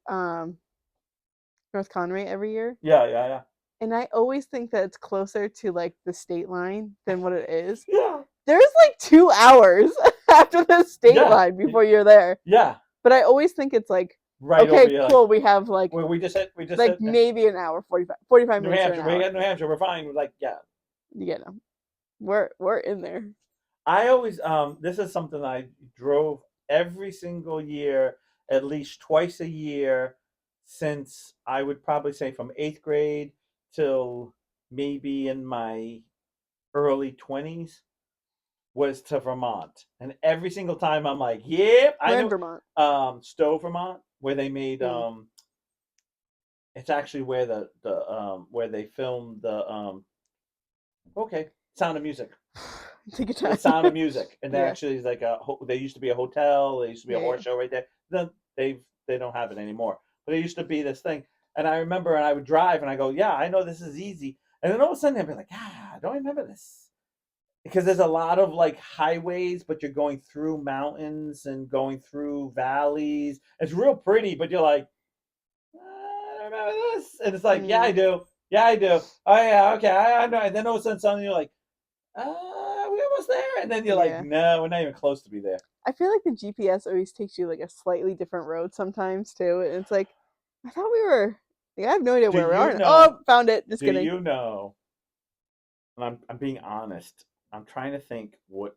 North Conway every year, Yeah, yeah, yeah. and I always think that it's closer to like the state line than what it is. Yeah. There's like 2 hours after the state Yeah. line before you're there. Yeah. But I always think it's like, Right over okay, here, like cool, we have like where we just hit maybe an hour, 45 New minutes to an Hampshire. We hour. got New Hampshire. We're fine. We're like, yeah. You know, we're in there. I always this is something I drove every single year, at least twice a year, since I would probably say from 8th grade till maybe in my early 20s was to Vermont. And every single time I'm like, yep, I We're in know Vermont. Stowe, Vermont, where they made Mm. it's actually where where they filmed the okay, Sound of Music. Take The your Sound time. of Music, and that Yeah, actually is like there used to be a hotel, there used to be a yeah, yeah. horse show right there. Then they don't have it anymore, but it used to be this thing. And I remember, and I would drive, and I go, yeah, I know this is easy, and then all of a sudden I'd be like, I don't remember this because there's a lot of like highways, but you're going through mountains and going through valleys. It's real pretty, but you're like, I don't remember this, and it's like, yeah, I Mm, do, yeah, I do. Oh yeah, okay, I know. And then all of a sudden, suddenly you're like, we almost there, and then you're like, yeah. no, we're not even close to be there. I feel like the GPS always takes you like a slightly different road sometimes too. And it's like, I thought we were. Like, I have no idea Do where we you are. know? Oh, found it. Just Do kidding. you know? And I'm being honest. I'm trying to think what.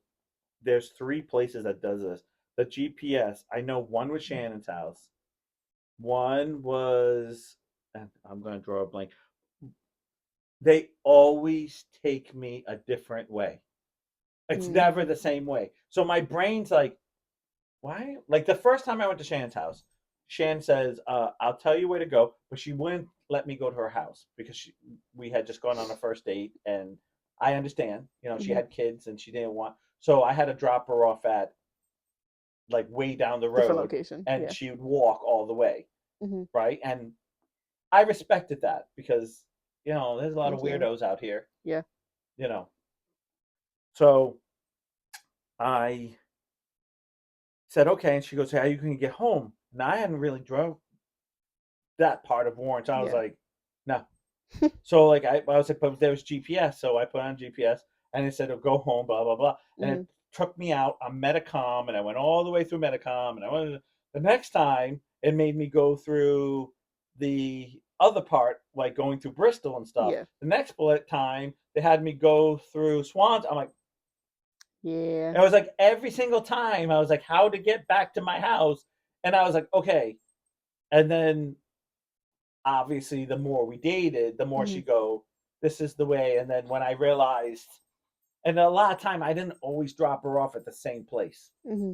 There's three places that does this. The GPS. I know one was Shannon's house. One was. And I'm going to draw a blank. They always take me a different way. It's Mm, never the same way. So my brain's like, why? Like the first time I went to Shannon's house, Shannon says, "I'll tell you where to go," but she wouldn't let me go to her house because we had just gone on a first date, and I understand, she hmm. had kids and she didn't want, so I had to drop her off at like way down the Different road, location. and Yeah. she would walk all the way, Hmm. right? And I respected that because there's a lot of Thank you. weirdos out here, Yeah. you know. So I said okay, and she goes, "How you can get home?" Now I hadn't really drove that part of Warren. So I was Yeah. like, no. So like I was like, but there was GPS, so I put on GPS and it said, oh, go home, blah blah blah, and Hmm. it took me out on Metacom, and I went all the way through Metacom, and I went the next time it made me go through the other part, like going through Bristol and stuff. Yeah. The next bullet time they had me go through Swans. I'm like, Yeah. it was like every single time I was like, how to get back to my house, and I was like, okay, and then obviously the more we dated, the more Hmm. she go, this is the way. And then when I realized, and a lot of time I didn't always drop her off at the same place Hmm.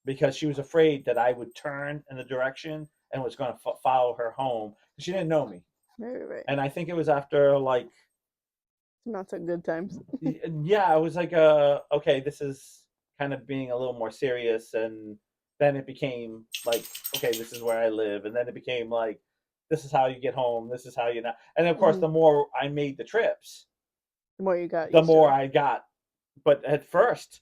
because she was afraid that I would turn in the direction and was going to follow her home. She didn't know me. Right, right, right. And I think it was after like, Not so good times. yeah, it was like, okay, this is kind of being a little more serious. And then it became like, okay, this is where I live. And then it became like, this is how you get home. This is how you know. And of course, Hmm. the more I made the trips, The more you got the used to more it. I got. But at first,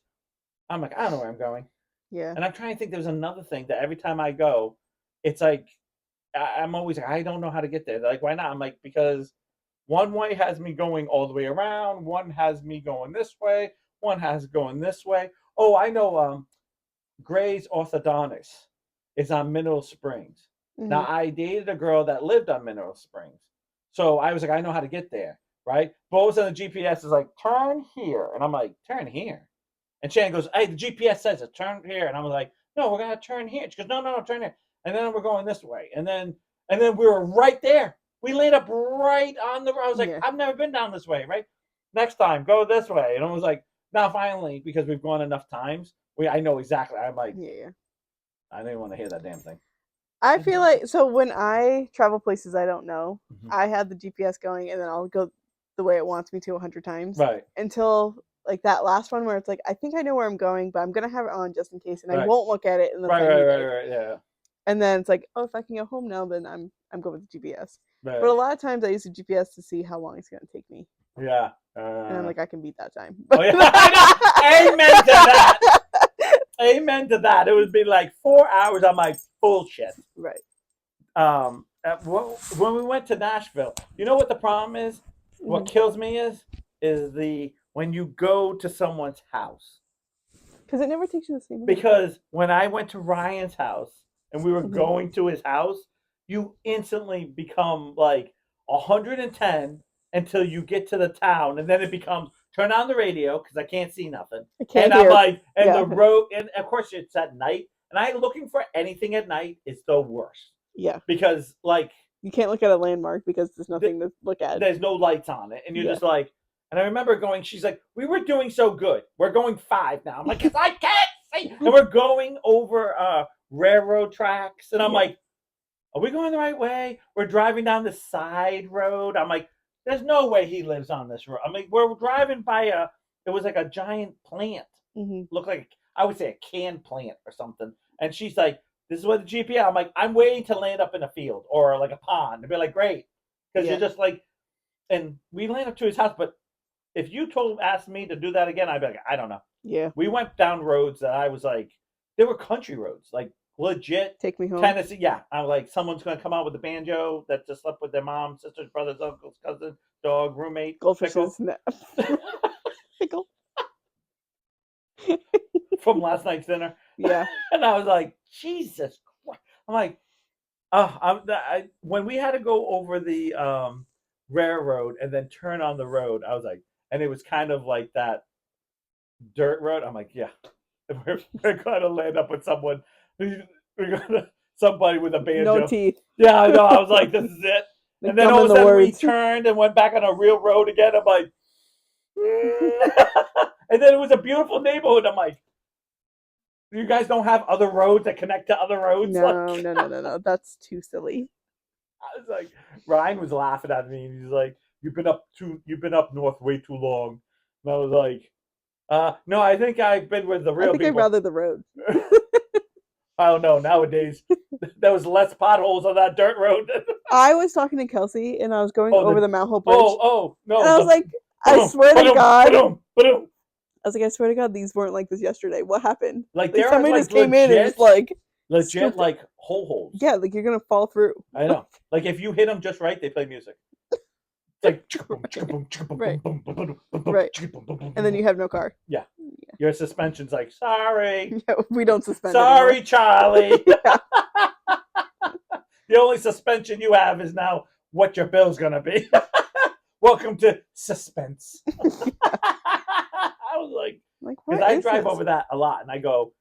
I'm like, I don't know where I'm going. Yeah. And I'm trying to think. There's another thing that every time I go, it's like I'm always like, I don't know how to get there. They're like, why not? I'm like, because one way has me going all the way around. One has me going this way. One has going this way. Oh, I know. Gray's Orthodontics is on Mineral Springs. Hmm. Now, I dated a girl that lived on Mineral Springs. So I was like, I know how to get there, right? But all of a sudden the GPS is like, turn here. And I'm like, turn here. And Shannon goes, hey, the GPS says it, turn here. And I was like, no, we're going to turn here. She goes, no, no, no, turn here. And then we're going this way. And then And then we were right there. We laid up right on the. I was like, Yeah. I've never been down this way. Right, next time go this way. And it was like, now finally, because we've gone enough times, I know exactly. I'm like, Yeah. I didn't want to hear that damn thing. I feel like so when I travel places I don't know, Mhm. I have the GPS going and then I'll go the way it wants me to 100 times Right, until like that last one where it's like I think I know where I'm going, but I'm gonna have it on just in case, and I right, won't look at it unless right, I right, need right, it. right. Yeah, And then it's like, oh, if I can go home now, then I'm good with the GPS. But right. a lot of times I use the GPS to see how long it's gonna take me, Yeah. and I'm like, I can beat that time. Oh yeah, I know. Amen to that. Amen to that. It would be like 4 hours. I'm like bullshit. Right. When we went to Nashville, you know what the problem is? What Mhm. kills me is the when you go to someone's house. Because it never takes you the same way. Because when I went to Ryan's house and we were Mhm. going to his house, you instantly become like 110 until you get to the town, and then it becomes turn on the radio because I can't see nothing, I and can't I'm hear. like, and Yeah. the road, and of course it's at night, and I looking for anything at night is the worst Yeah. because like You can't look at a landmark because there's nothing to look at. there's no lights on it, and you're Yeah. just like, and I remember going, she's like, we were doing so good, we're going 5 now. I'm like, because I can't see, and we're going over railroad tracks, and I'm Yeah. like, are we going the right way? We're driving down the side road. I'm like, there's no way he lives on this road. I mean, we're driving by it was like a giant plant. Hmm. Looked like, I would say a canned plant or something. And she's like, this is what the GPS. I'm like, I'm waiting to land up in a field or like a pond. And be like, great. Because Yeah. you're just like, and we land up to his house. But if you asked me to do that again, I'd be like, I don't know. Yeah. We went down roads that I was like, they were country roads, like legit Take me home. Tennessee. Yeah, I'm like, someone's gonna come out with a banjo that just slept with their mom, sisters, brothers, uncles, cousin, dog, roommate, Goldfishes. Pickle. from last night's dinner. Yeah. And I was like, Jesus Christ. I'm like, when we had to go over the railroad and then turn on the road, I was like, and it was kind of like that dirt road. I'm like, yeah, we're gonna land up with someone. We're gonna somebody with a No banjo. teeth. Yeah, I know. I was like, this is it. The And then gum all in of a the sudden we words. turned and went back on a real road again. I'm like, and then it was a beautiful neighborhood. I'm like, you guys don't have other roads that connect to other roads? No, Like, no. That's too silly. I was like, Ryan was laughing at me, and he's like, you've been up north way too long. And I was like, no, I think I've been with the I real think I'd people. rather the road. I don't know. Nowadays, there was less potholes on that dirt road. I was talking to Kelsey and I was going Oh, over the Mount Hope Bridge. no. And I was like, I Ba-dum, swear to ba-dum, God. ba-dum, ba-dum. I was like, I swear to God, these weren't like this yesterday. What happened? Like, Like there are somebody like just came in and just like legit scooped it. like holes. Yeah, like you're gonna fall through. I know. Like if you hit them just right, they play music. It's like Right. Right. And then you have no car. yeah. Your suspension's like, sorry, Yeah, we don't suspend sorry, anymore. Charlie. Yeah. The only suspension you have is now what your bill's gonna be. Welcome to suspense. I was like, Like, because what I is drive this? over that a lot, and I go,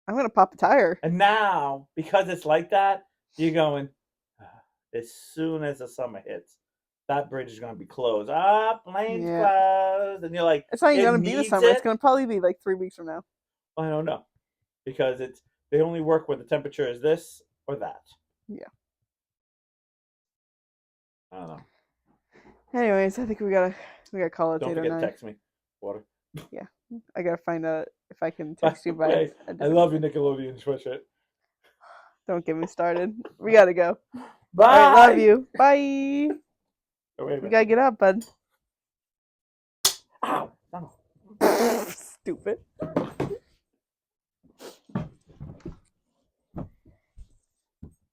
I'm gonna pop a tire. and now because it's like that, you're going. As soon as the summer hits, that bridge is gonna be closed. Ah, plane's Yeah. closed, and you're like, It's not even it gonna be the needs summer. It's it. gonna probably be like 3 weeks from now. I don't know because they only work when the temperature is this or that. Yeah. I don't know. Anyways, I think we gotta call it Don't 8 or forget to 9. text me. Water. Yeah. I gotta find out if I can By text you the by way, a I different love your number. Nickelodeon sweatshirt. Don't get me started. We gotta go. Bye. All right, love you. Bye. Oh, wait a We minute. gotta get up, bud. Ow. No. Stupid.